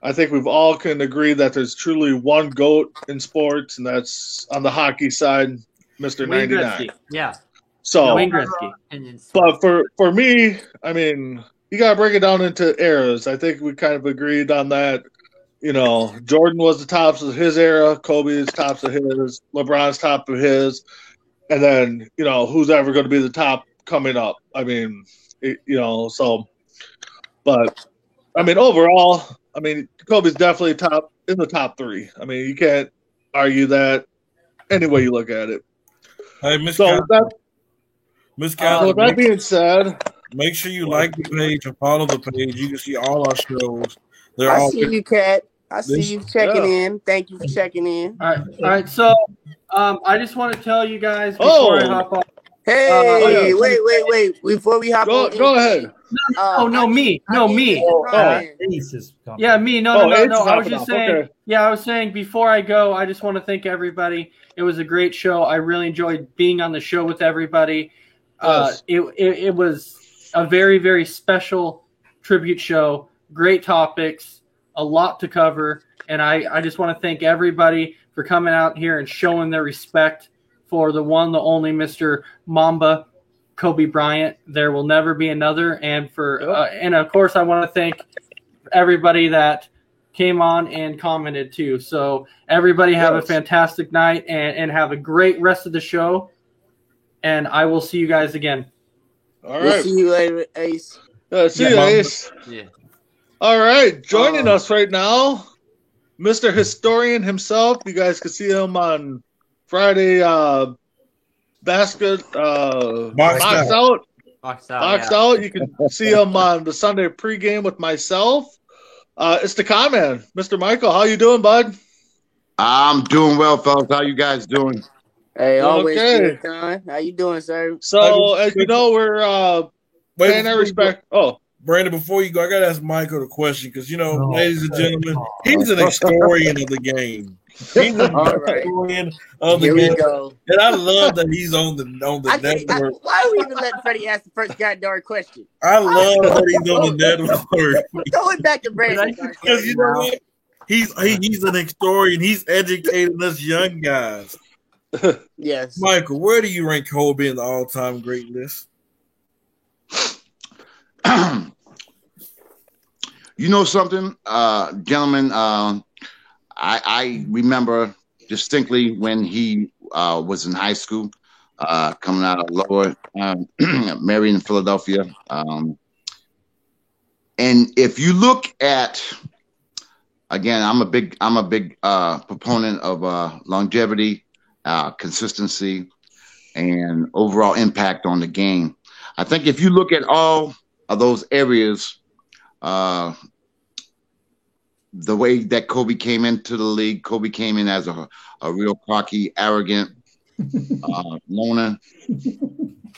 I think we've all can agree that there's truly one GOAT in sports, and that's on the hockey side, Mr. 99. Gretzky. Yeah. So, Wayne Gretzky. But for me, I mean, you got to break it down into eras. I think we kind of agreed on that. Jordan was the tops of his era, Kobe is tops of his, LeBron's top of his, and then, who's ever going to be the top coming up. I mean, but I mean, overall, I mean, Kobe's definitely in the top three. I mean, you can't argue that any way you look at it. Hey, Miss Catherine. With that being said, make sure you like the page and follow the page. You can see all our shows. I see you, Kat. I see you checking in. Thank you for checking in. All right. So, I just want to tell you guys before I hop off. Hey, wait. Before we hop on. Go ahead. Me. Yeah, me. No. I was just saying. Okay. Yeah, I was saying before I go, I just want to thank everybody. It was a great show. I really enjoyed being on the show with everybody. Yes. It was a very, very special tribute show. Great topics, a lot to cover, and I just want to thank everybody for coming out here and showing their respect for the one, the only Mr. Mamba, Kobe Bryant. There will never be another. And and of course, I want to thank everybody that came on and commented too. So everybody have a fantastic night and have a great rest of the show. And I will see you guys again. All right. We'll see you later, Ace. See you, Ace. Yeah. All right. Joining us right now, Mr. Historian himself. You guys can see him on Friday Box Out. You can see him on the Sunday pregame with myself. It's the comment, Mr. Michael. How you doing, bud? I'm doing well, fellas. How you guys doing? Hey, always good, Con. How you doing, sir? So, as you know, we're paying our respect. Brandon, before you go, I got to ask Michael a question because, ladies and gentlemen, he's an historian of the game. He's an historian of the game. Go. And I love that he's on the network. Why do we even let Freddie ask the first goddamn question? I love that he's on the network. Throw it back to Brandon. Because you know what? He's an historian. He's educating us young guys. Yes. Michael, where do you rank Kobe in the all-time great list? You know something, gentlemen? I remember distinctly when he was in high school. coming out of Lower Marion, Philadelphia. And if you look at, again, I'm a big proponent of longevity, consistency, and overall impact on the game. I think if you look at all of those areas, the way that Kobe came into the league, Kobe came in as a real cocky, arrogant loner.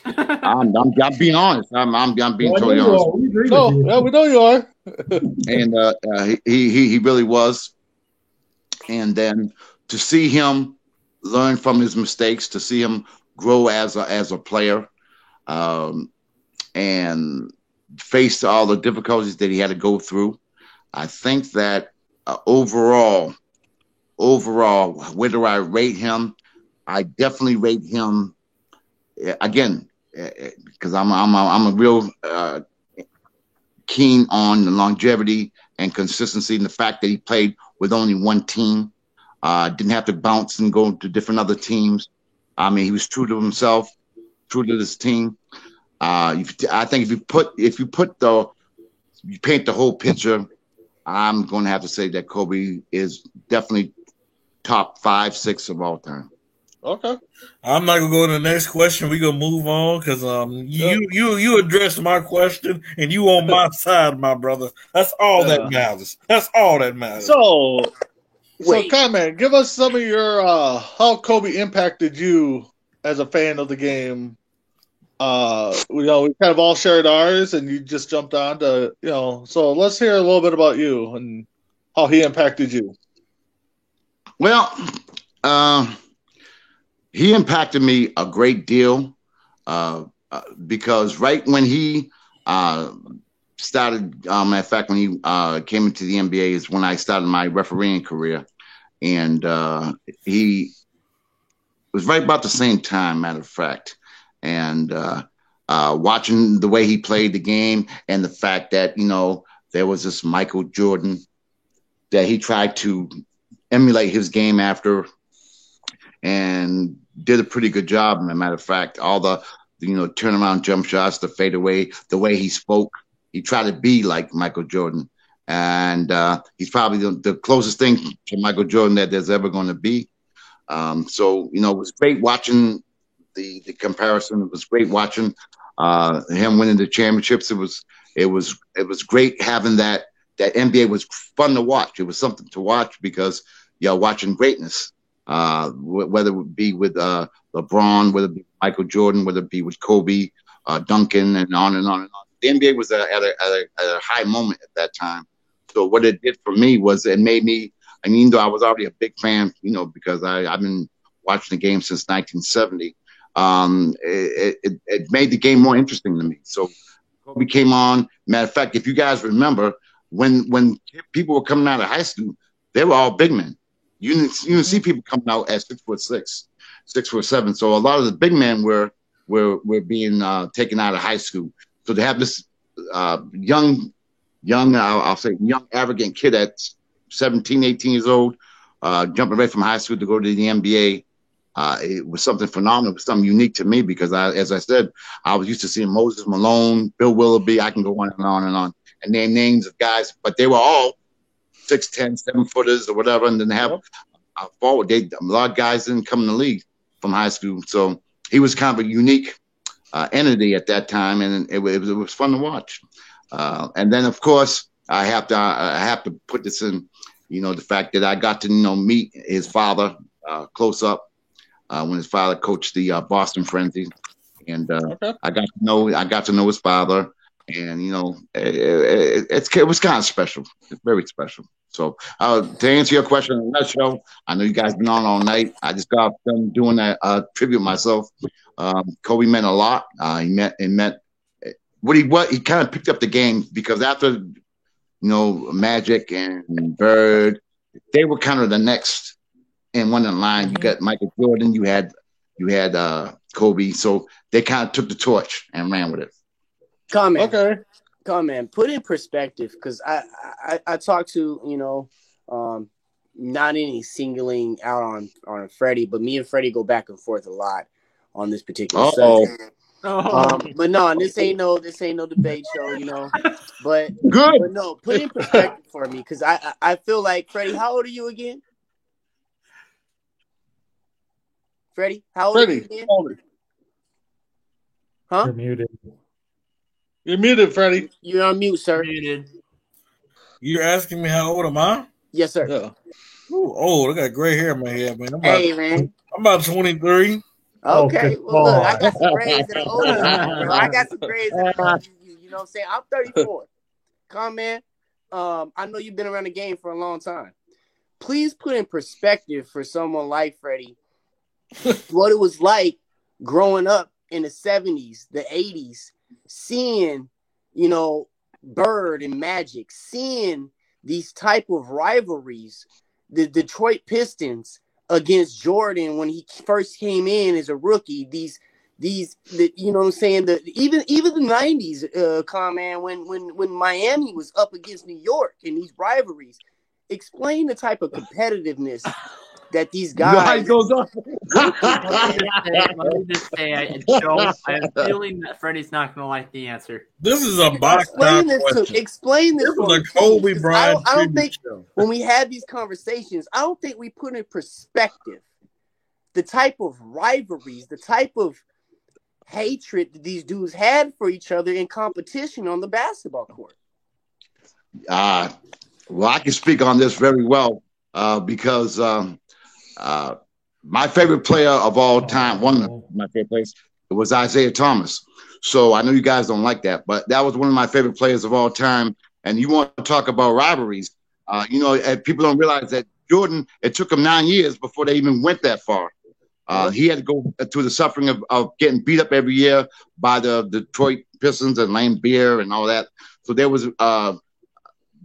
I'm being honest. I'm being totally honest. No, we know you are. And he really was. And then to see him learn from his mistakes, to see him grow as a player, and face all the difficulties that he had to go through, I think that overall, where do I rate him? I definitely rate him again because I'm a real keen on the longevity and consistency, and the fact that he played with only one team, didn't have to bounce and go to different other teams. I mean, he was true to himself, true to this team. I think if you paint the whole picture, I'm going to have to say that Kobe is definitely top 5, 6 of all time. Okay. I'm not gonna go to the next question. We're gonna move on because you addressed my question and you on my side, my brother. That's all that matters. That's all that matters. So comment. Give us some of your how Kobe impacted you as a fan of the game. We kind of all shared ours, and you just jumped on to So let's hear a little bit about you and how he impacted you. Well, he impacted me a great deal because right when he started, matter of fact, when he came into the NBA is when I started my refereeing career. And he was right about the same time, matter of fact. And watching the way he played the game and the fact that, there was this Michael Jordan that he tried to emulate his game after and did a pretty good job. As a matter of fact, all the turnaround jump shots, the fadeaway, the way he spoke, he tried to be like Michael Jordan. And he's probably the closest thing to Michael Jordan that there's ever going to be. So, it was great watching the comparison. It was great watching him winning the championships. It was great having that NBA was fun to watch. It was something to watch because you're watching greatness. Whether it be with LeBron, whether it be Michael Jordan, whether it be with Kobe, Duncan, and on and on and on. The NBA was at a high moment at that time. So what it did for me was it made me, even though I was already a big fan, because I've been watching the game since 1970, it made the game more interesting to me. So Kobe came on. Matter of fact, if you guys remember, when people were coming out of high school, they were all big men. You didn't see people coming out at 6'6", 6'7". So a lot of the big men were being taken out of high school. So to have this young, I'll say young, arrogant kid at 17, 18 years old, jumping right from high school to go to the NBA, it was something phenomenal. It was something unique to me because, as I said, I was used to seeing Moses Malone, Bill Willoughby. I can go on and on and on and name names of guys, but they were all 6'10", 7-footers or whatever, and then they have a forward. A lot of guys didn't come in the league from high school, so he was kind of a unique entity at that time, and it was fun to watch. And then, of course, I have to put this in, the fact that I got to meet his father close up when his father coached the Boston Frenzy, and I got to know his father, and it was kind of special. It's very special. So to answer your question in a nutshell, I know you guys been on all night. I just got done doing that tribute myself. Kobe meant a lot. He meant what he kind of picked up the game because after Magic and Bird, they were kind of the next in one in line. You got Michael Jordan, you had Kobe, so they kind of took the torch and ran with it. Comment. Put in perspective, because I talked to not any singling out on Freddie, but me and Freddie go back and forth a lot. on this particular Uh-oh. subject. But no, this ain't no debate show, you know. But Good. But no, put it in perspective for me, because I feel like, Freddie, how old are you again? Freddie, how old are you again? Huh? You're muted. You're muted, Freddie. You're on mute, sir. Muted. You're asking me how old am I? Yes, sir. Yeah. Ooh, old. I got gray hair in my head, man. Man. I'm about 23. Okay, good well, look, I God. got some grades that are older than you, bro. I got some grades that are older than you. You know what I'm saying? I'm 34. Come, man. I know you've been around the game for a long time. Please put in perspective for someone like Freddie what it was like growing up in the 70s, the 80s, seeing, you know, Bird and Magic, seeing these type of rivalries, the Detroit Pistons against Jordan when he first came in as a rookie, these you know what I'm saying, even the 90s, man, when Miami was up against New York in these rivalries. Explain the type of competitiveness that these guys. Let me just say, I'm feeling that Freddie's not going to like the answer. This is a box time question. Explain this. This is a Kobe Bryant. I don't think when we have these conversations, I don't think we put in perspective the type of rivalries, the type of hatred that these dudes had for each other in competition on the basketball court. Well, I can speak on this very well because my favorite player of all time, one of my favorite players, was Isaiah Thomas. So I know you guys don't like that, but that was one of my favorite players of all time. And you want to talk about rivalries. You know, people don't realize that Jordan, it took him 9 years before they even went that far. He had to go through the suffering of getting beat up every year by the Detroit Pistons and Lane Beer and all that. So there was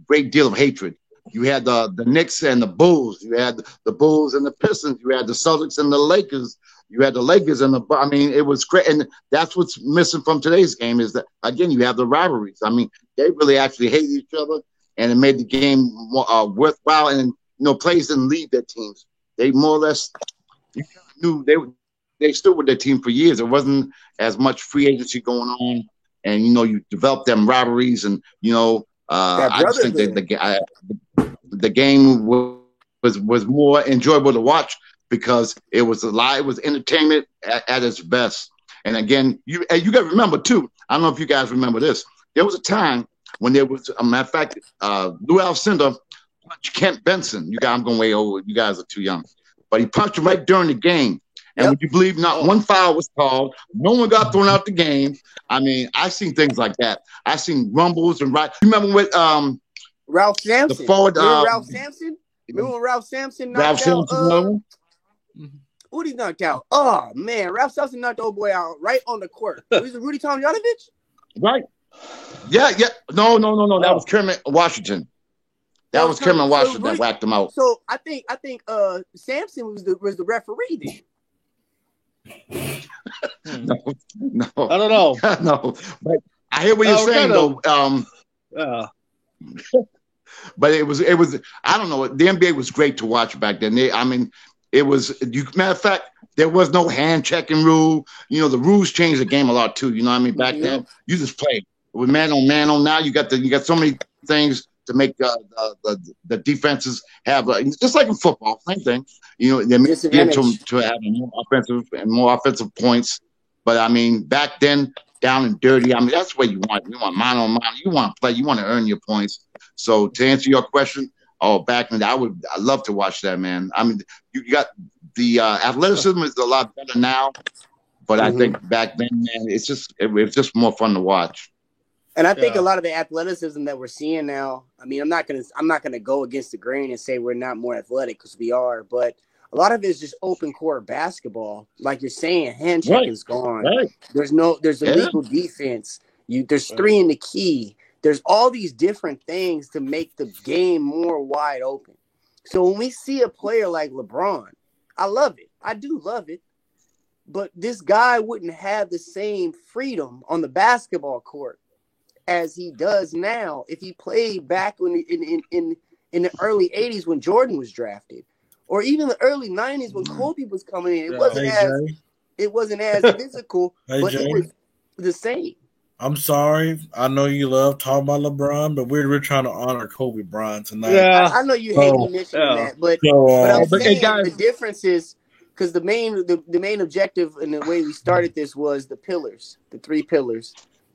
great deal of hatred. You had the Knicks and the Bulls. You had the Bulls and the Pistons. You had the Celtics and the Lakers. You had the Lakers and I mean, it was great. And that's what's missing from today's game is that, again, you have the rivalries. I mean, they really actually hated each other, and it made the game more, worthwhile. And, you know, players didn't leave their teams. They more or less knew they stood with their team for years. There wasn't as much free agency going on. And, you know, you develop them rivalries and, you know, I just think that the game was more enjoyable to watch because it was live, it was entertainment at its best. And again, you got to remember too. I don't know if you guys remember this. There was a time when there was, a matter of fact, Lou Alcindor punched Kent Benson. I'm going way over. You guys are too young, but he punched him right during the game. And would you believe not one foul was called? No one got thrown out the game. I mean, I've seen things like that. I've seen rumbles and right. You remember with Ralph Sampson? The forward, Ralph Sampson? Remember when Ralph Sampson knocked out? Who did he knock out? Oh man, Ralph Sampson knocked the old boy out right on the court. Was it Rudy Tomjanovich? Right. Yeah. No. That was Kermit Washington. That was Kermit Washington that whacked him out. So I think Sampson was the referee then. No, I don't know. No, but I hear what you're saying though. But it was. I don't know. The NBA was great to watch back then. It was. Matter of fact, there was no hand checking rule. You know, the rules changed the game a lot too. You know what I mean? Back then, you just played with man on man on. Now you got so many things to make the defenses have just like in football, same thing. You know, they make it to have more offensive points. But I mean, back then, down and dirty. I mean, that's what you want. You want man on man. You want to play. You want to earn your points. So to answer your question, back then, I love to watch that, man. I mean, you got the athleticism is a lot better now, but I think back then, man, it was just more fun to watch. And I think a lot of the athleticism that we're seeing now, I mean, I'm not gonna go against the grain and say we're not more athletic because we are, but a lot of it is just open court basketball. Like you're saying, hand checking's gone. Right. There's illegal defense. There's three in the key. There's all these different things to make the game more wide open. So when we see a player like LeBron, I love it. I do love it. But this guy wouldn't have the same freedom on the basketball court as he does now if he played back when in the early 80s when Jordan was drafted, or even the early 90s when Kobe was coming in. It wasn't It wasn't as physical, Hey, but Jay. it was the same. I'm sorry. I know you love talking about LeBron, but we're trying to honor Kobe Bryant tonight. Yeah. I know you hate me mentioning that, but I'm saying the difference is because the main objective and the way we started this was the pillars, the 3 pillars,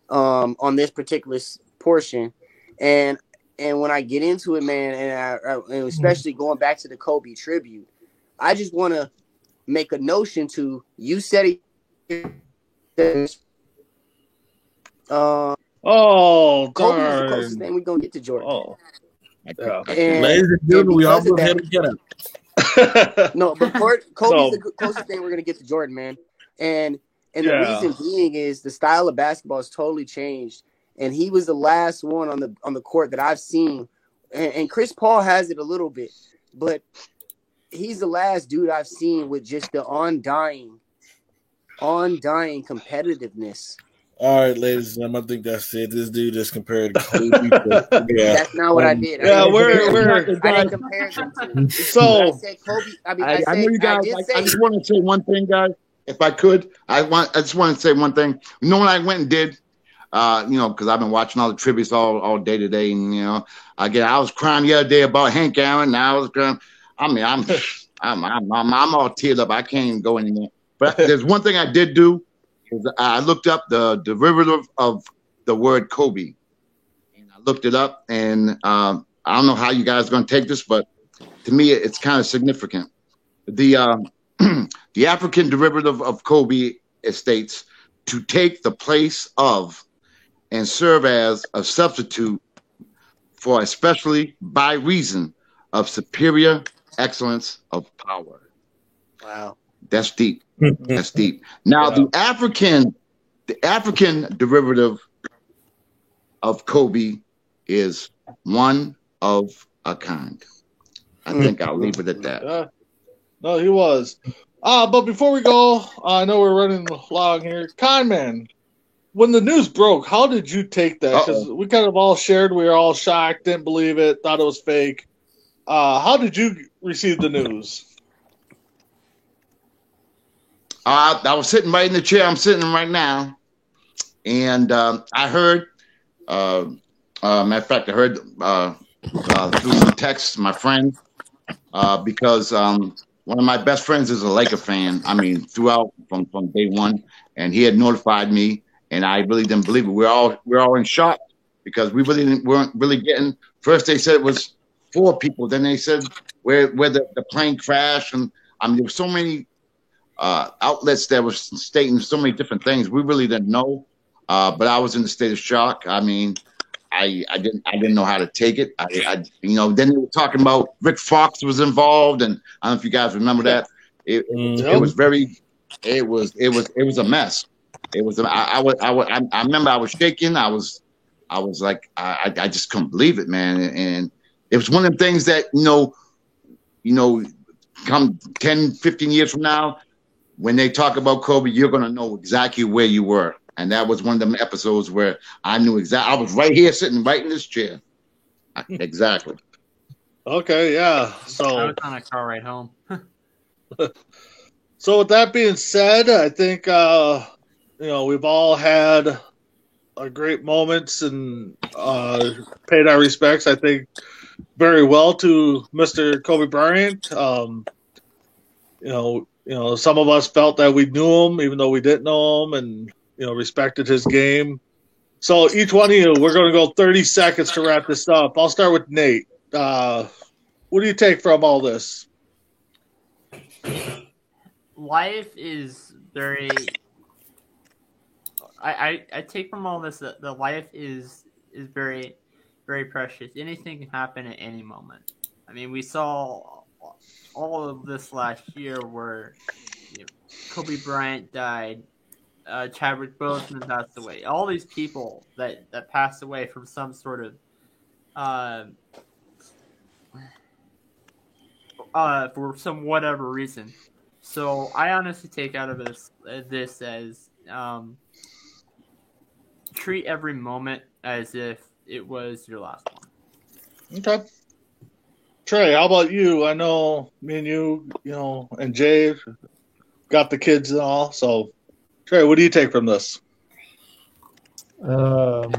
on this particular portion, and when I get into it, man, and especially going back to the Kobe tribute, I just want to make a notion to you said it. Oh, Kobe's the darn. closest thing we're gonna get to Jordan. Oh, yeah. And, Ladies and gentlemen, we all because of go ahead that- and get it. No, but Kobe's the closest thing we're gonna get to Jordan, man. And the reason being is the style of basketball has totally changed, and he was the last one on the court that I've seen. And Chris Paul has it a little bit, but he's the last dude I've seen with just the undying competitiveness. All right, ladies and gentlemen, I think that's it. This dude just compared Kobe to, That's not what I did. Yeah, I didn't compare them to. So I said Kobe. I know you guys. I just want to say one thing, guys. If I could, I just want to say one thing. You know what I went and did? Because I've been watching all the tributes all day today, and I was crying the other day about Hank Aaron. Now I was crying. I mean, I'm all teared up. I can't even go anymore. But there's one thing I did do. I looked up the derivative of the word Kobe, and I looked it up, and I don't know how you guys are going to take this, but to me, it's kind of significant. The the African derivative of Kobe states to take the place of and serve as a substitute for, especially by reason of superior excellence of power. Wow, that's deep. That's deep. Now, the African derivative of Kobe is one of a kind. I think I'll leave it at that. No, he was. But before we go, I know we're running long here. Conman, when the news broke, how did you take that? Because we kind of all shared. We were all shocked, didn't believe it, thought it was fake. How did you receive the news? I was sitting right in the chair I'm sitting in right now, and I heard. Matter of fact, I heard through some texts, my friend, because one of my best friends is a Laker fan. I mean, throughout from day one, and he had notified me, and I really didn't believe it. We're all in shock because we weren't really getting. First, they said it was 4 people. Then they said where the plane crashed, and I mean, there were so many outlets that were stating so many different things. We really didn't know, but I was in a state of shock. I mean, I didn't know how to take it. Then they were talking about Rick Fox was involved, and I don't know if you guys remember that. It was a mess. It was. I remember I was shaking. I was like, I just couldn't believe it, man. And it was one of the things that come 10, 15 years from now, when they talk about Kobe, you're going to know exactly where you were. And that was one of them episodes where I knew exactly. I was right here sitting right in this chair. Exactly. Okay, yeah. So I was on a car ride home. So with that being said, I think we've all had great moments and paid our respects, I think, very well to Mr. Kobe Bryant. Some of us felt that we knew him, even though we didn't know him, and respected his game. So each one of you, we're going to go 30 seconds to wrap this up. I'll start with Nate. What do you take from all this? Life is very. I take from all this that the life is very, very precious. Anything can happen at any moment. I mean, we saw all of this last year where Kobe Bryant died, Chadwick Boseman passed away. All these people that passed away from some sort of for some whatever reason. So I honestly take out of this as treat every moment as if it was your last one. Okay. Trey, how about you? I know me and you, and Jay, got the kids and all. So, Trey, what do you take from this? Man,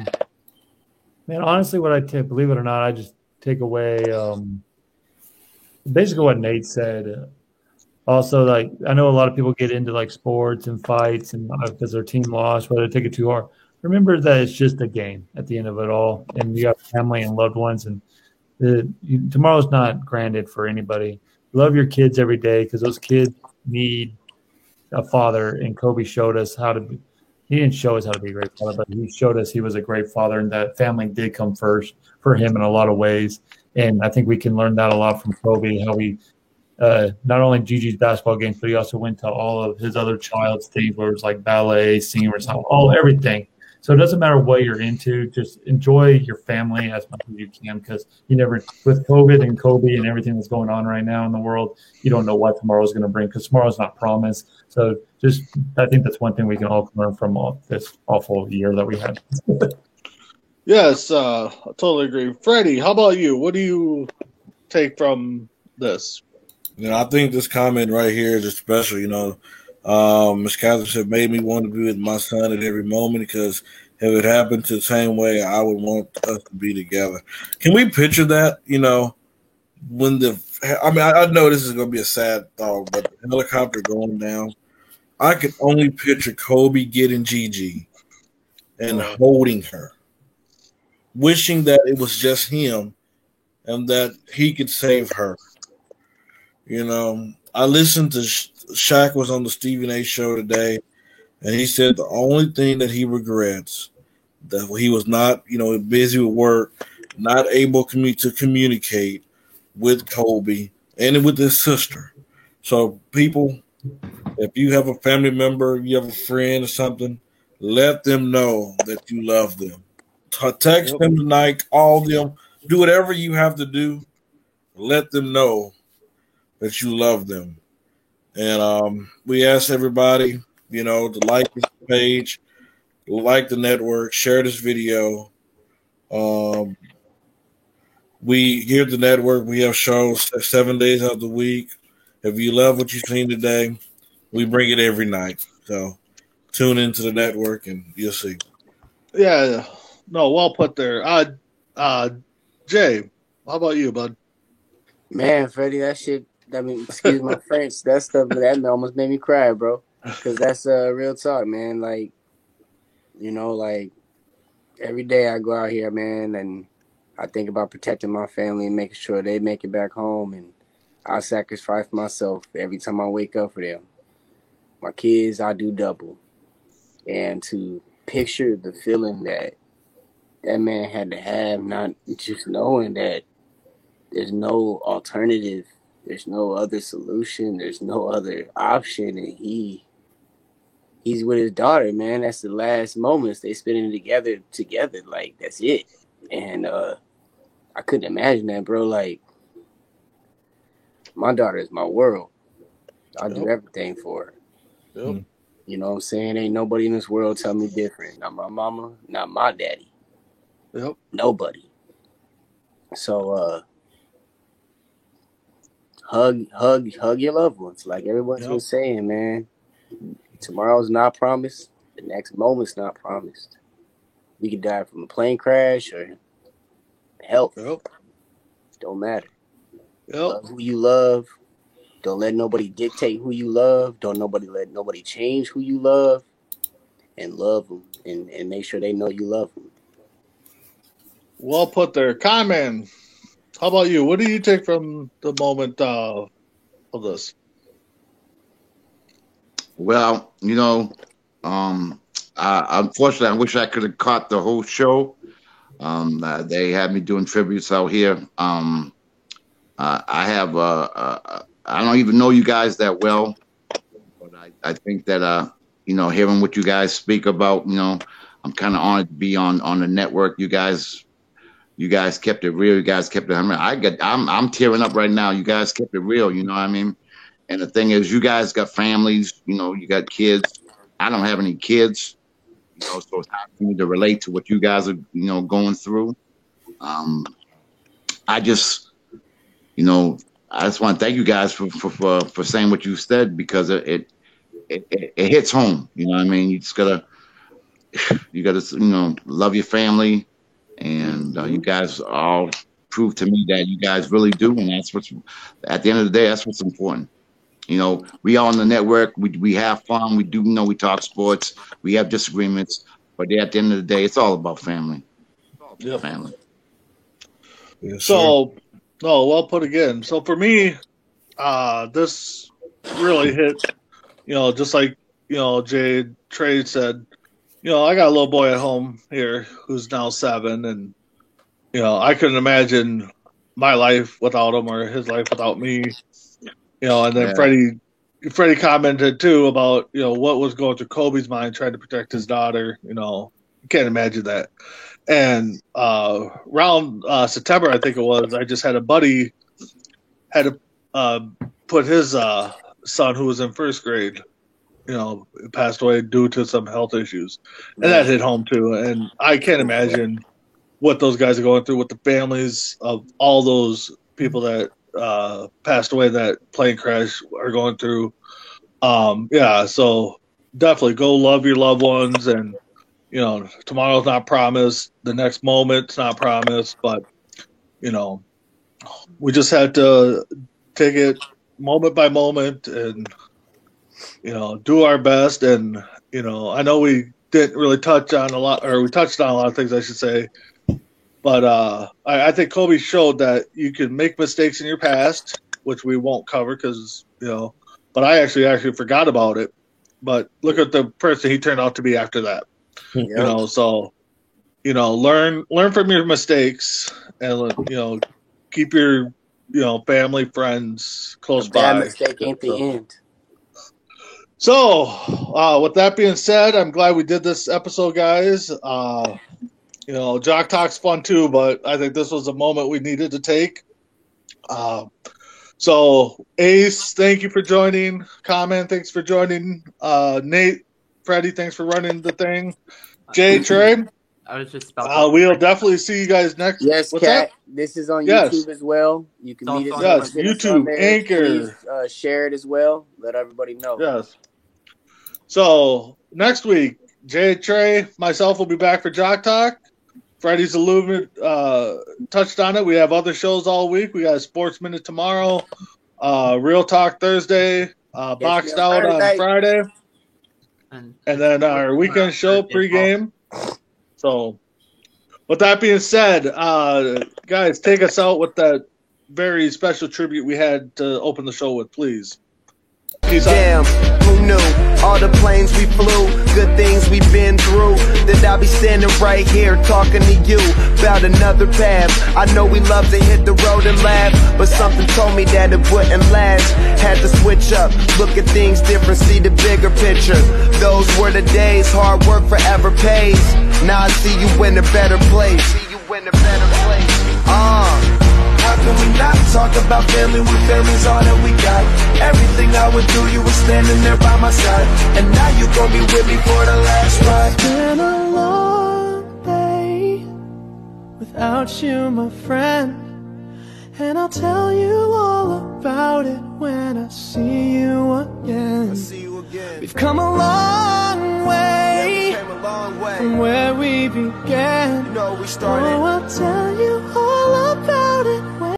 honestly, what I take, believe it or not, I just take away basically what Nate said. Also, like, I know a lot of people get into like sports and fights and because their team lost, whether they take it too hard. Remember that it's just a game at the end of it all, and you have family and loved ones, and tomorrow's not granted for anybody. Love your kids every day because those kids need a father, and Kobe showed us how to be. He didn't show us how to be a great father, but he showed us he was a great father, and that family did come first for him in a lot of ways. And I think we can learn that a lot from Kobe, how he not only Gigi's basketball games, but he also went to all of his other child's things where it was like ballet, singing, everything. So it doesn't matter what you're into, just enjoy your family as much as you can, because you never, with COVID and Kobe and everything that's going on right now in the world, you don't know what tomorrow's going to bring, because tomorrow's not promised. So I think that's one thing we can all learn from this awful year that we had. Yes, I totally agree. Freddie, how about you? What do you take from this? I think this comment right here is special. Miss Catherine said, made me want to be with my son at every moment, because if it happened the same way, I would want us to be together. Can we picture that? I know this is going to be a sad thought, but the helicopter going down, I could only picture Kobe getting Gigi and holding her, wishing that it was just him and that he could save her. I listened to Shaq was on the Stephen A. show today, and he said the only thing that he regrets that he was not, busy with work, not able to communicate with Kobe and with his sister. So, people, if you have a family member, you have a friend or something, let them know that you love them. Text them tonight, call them, do whatever you have to do. Let them know that you love them. And we ask everybody, to like this page, like the network, share this video. We here at the network, we have shows 7 days out of the week. If you love what you've seen today, we bring it every night. So tune into the network and you'll see. Yeah, no, well put there. Jay, how about you, bud? Man, Freddie, that shit. Excuse my French. That stuff that almost made me cry, bro. Because that's real talk, man. Like, every day I go out here, man, and I think about protecting my family and making sure they make it back home, and I sacrifice myself every time I wake up for them. My kids, I do double. And to picture the feeling that man had to have, not just knowing that there's no alternative, there's no other solution, there's no other option, and he's with his daughter, man. That's the last moments they spending together. Like, that's it. And I couldn't imagine that, bro. Like, my daughter is my world. I'll do everything for her. Yep. You know what I'm saying? Ain't nobody in this world tell me different. Not my mama, not my daddy. Yep. Nobody. So hug your loved ones. Like everyone's been saying, man. Tomorrow's not promised. The next moment's not promised. We could die from a plane crash or health. Yep. Don't matter. Yep. Love who you love. Don't let nobody dictate who you love. Don't let nobody change who you love. And love them. And make sure they know you love them. Well put there. Carmen, how about you? What do you take from the moment of this? Well, unfortunately, I wish I could have caught the whole show. They had me doing tributes out here. I have I don't even know you guys that well, but I think that hearing what you guys speak about, I'm kind of honored to be on the network. You guys kept it real. You guys kept it. I'm tearing up right now. You guys kept it real. You know what I mean? And the thing is, you guys got families. You got kids. I don't have any kids. So it's hard for me to relate to what you guys are, going through. I just want to thank you guys for saying what you said, because it it hits home. You know what I mean? You just gotta love your family, and you guys all prove to me that you guys really do, and that's what's at the end of the day. That's what's important. You know, we all on the network. We have fun. We do we talk sports. We have disagreements, but at the end of the day, it's all about family. Yep. Family. Yes, So, no, well put again. So for me, this really hit, just like, Jay Trey said, I got a little boy at home here who's now 7, and, I couldn't imagine my life without him or his life without me, and then Freddie commented too about, what was going through Kobe's mind trying to protect his daughter, you can't imagine that. And around September, I think it was, I just had a buddy had to put his son who was in first grade, passed away due to some health issues. And that hit home too. And I can't imagine what those guys are going through with the families of all those people that passed away in that plane crash are going through. So definitely go love your loved ones, and tomorrow's not promised. The next moment's not promised, but, we just had to take it moment by moment and, do our best. And, I know we didn't really touch on a lot, or we touched on a lot of things, I should say. But I think Kobe showed that you can make mistakes in your past, which we won't cover because, but I actually forgot about it. But look at the person he turned out to be after that. So, learn from your mistakes, and, keep your, family, friends close by. Bad mistake ain't the end. So, with that being said, I'm glad we did this episode, guys. Jock Talk's fun too, but I think this was a moment we needed to take. So, Ace, thank you for joining. Comment, thanks for joining. Nate, Freddie, thanks for running the thing. Jay, Trey, I was just about we'll definitely see you guys next. Yes, What's Kat. that? This is on YouTube as well. You can meet us. Yes, YouTube, Anchor. Please, share it as well. Let everybody know. Yes. So next week, Jay, Trey, myself will be back for Jock Talk. Freddie's touched on it. We have other shows all week. We got a Sports Minute tomorrow, Real Talk Thursday, Boxed Out on Friday, and then our weekend show pregame. So, with that being said, guys, take us out with that very special tribute we had to open the show with, please. Peace Damn, who knew? All the planes we flew, good things we've been through. That I'll be standing right here talking to you about another path. I know we love to hit the road and laugh, but something told me that it wouldn't last. Had to switch up, look at things different, see the bigger picture. Those were the days, hard work forever pays. Now I see you in a better place. How can we not talk about family when family's all that we got? Everything I would do, you were standing there by my side, and now you gon' be with me for the last ride. It's been a long day without you, my friend, and I'll tell you all about it when I see you again. We've come a long way, from where we began. We started. Oh, I'll tell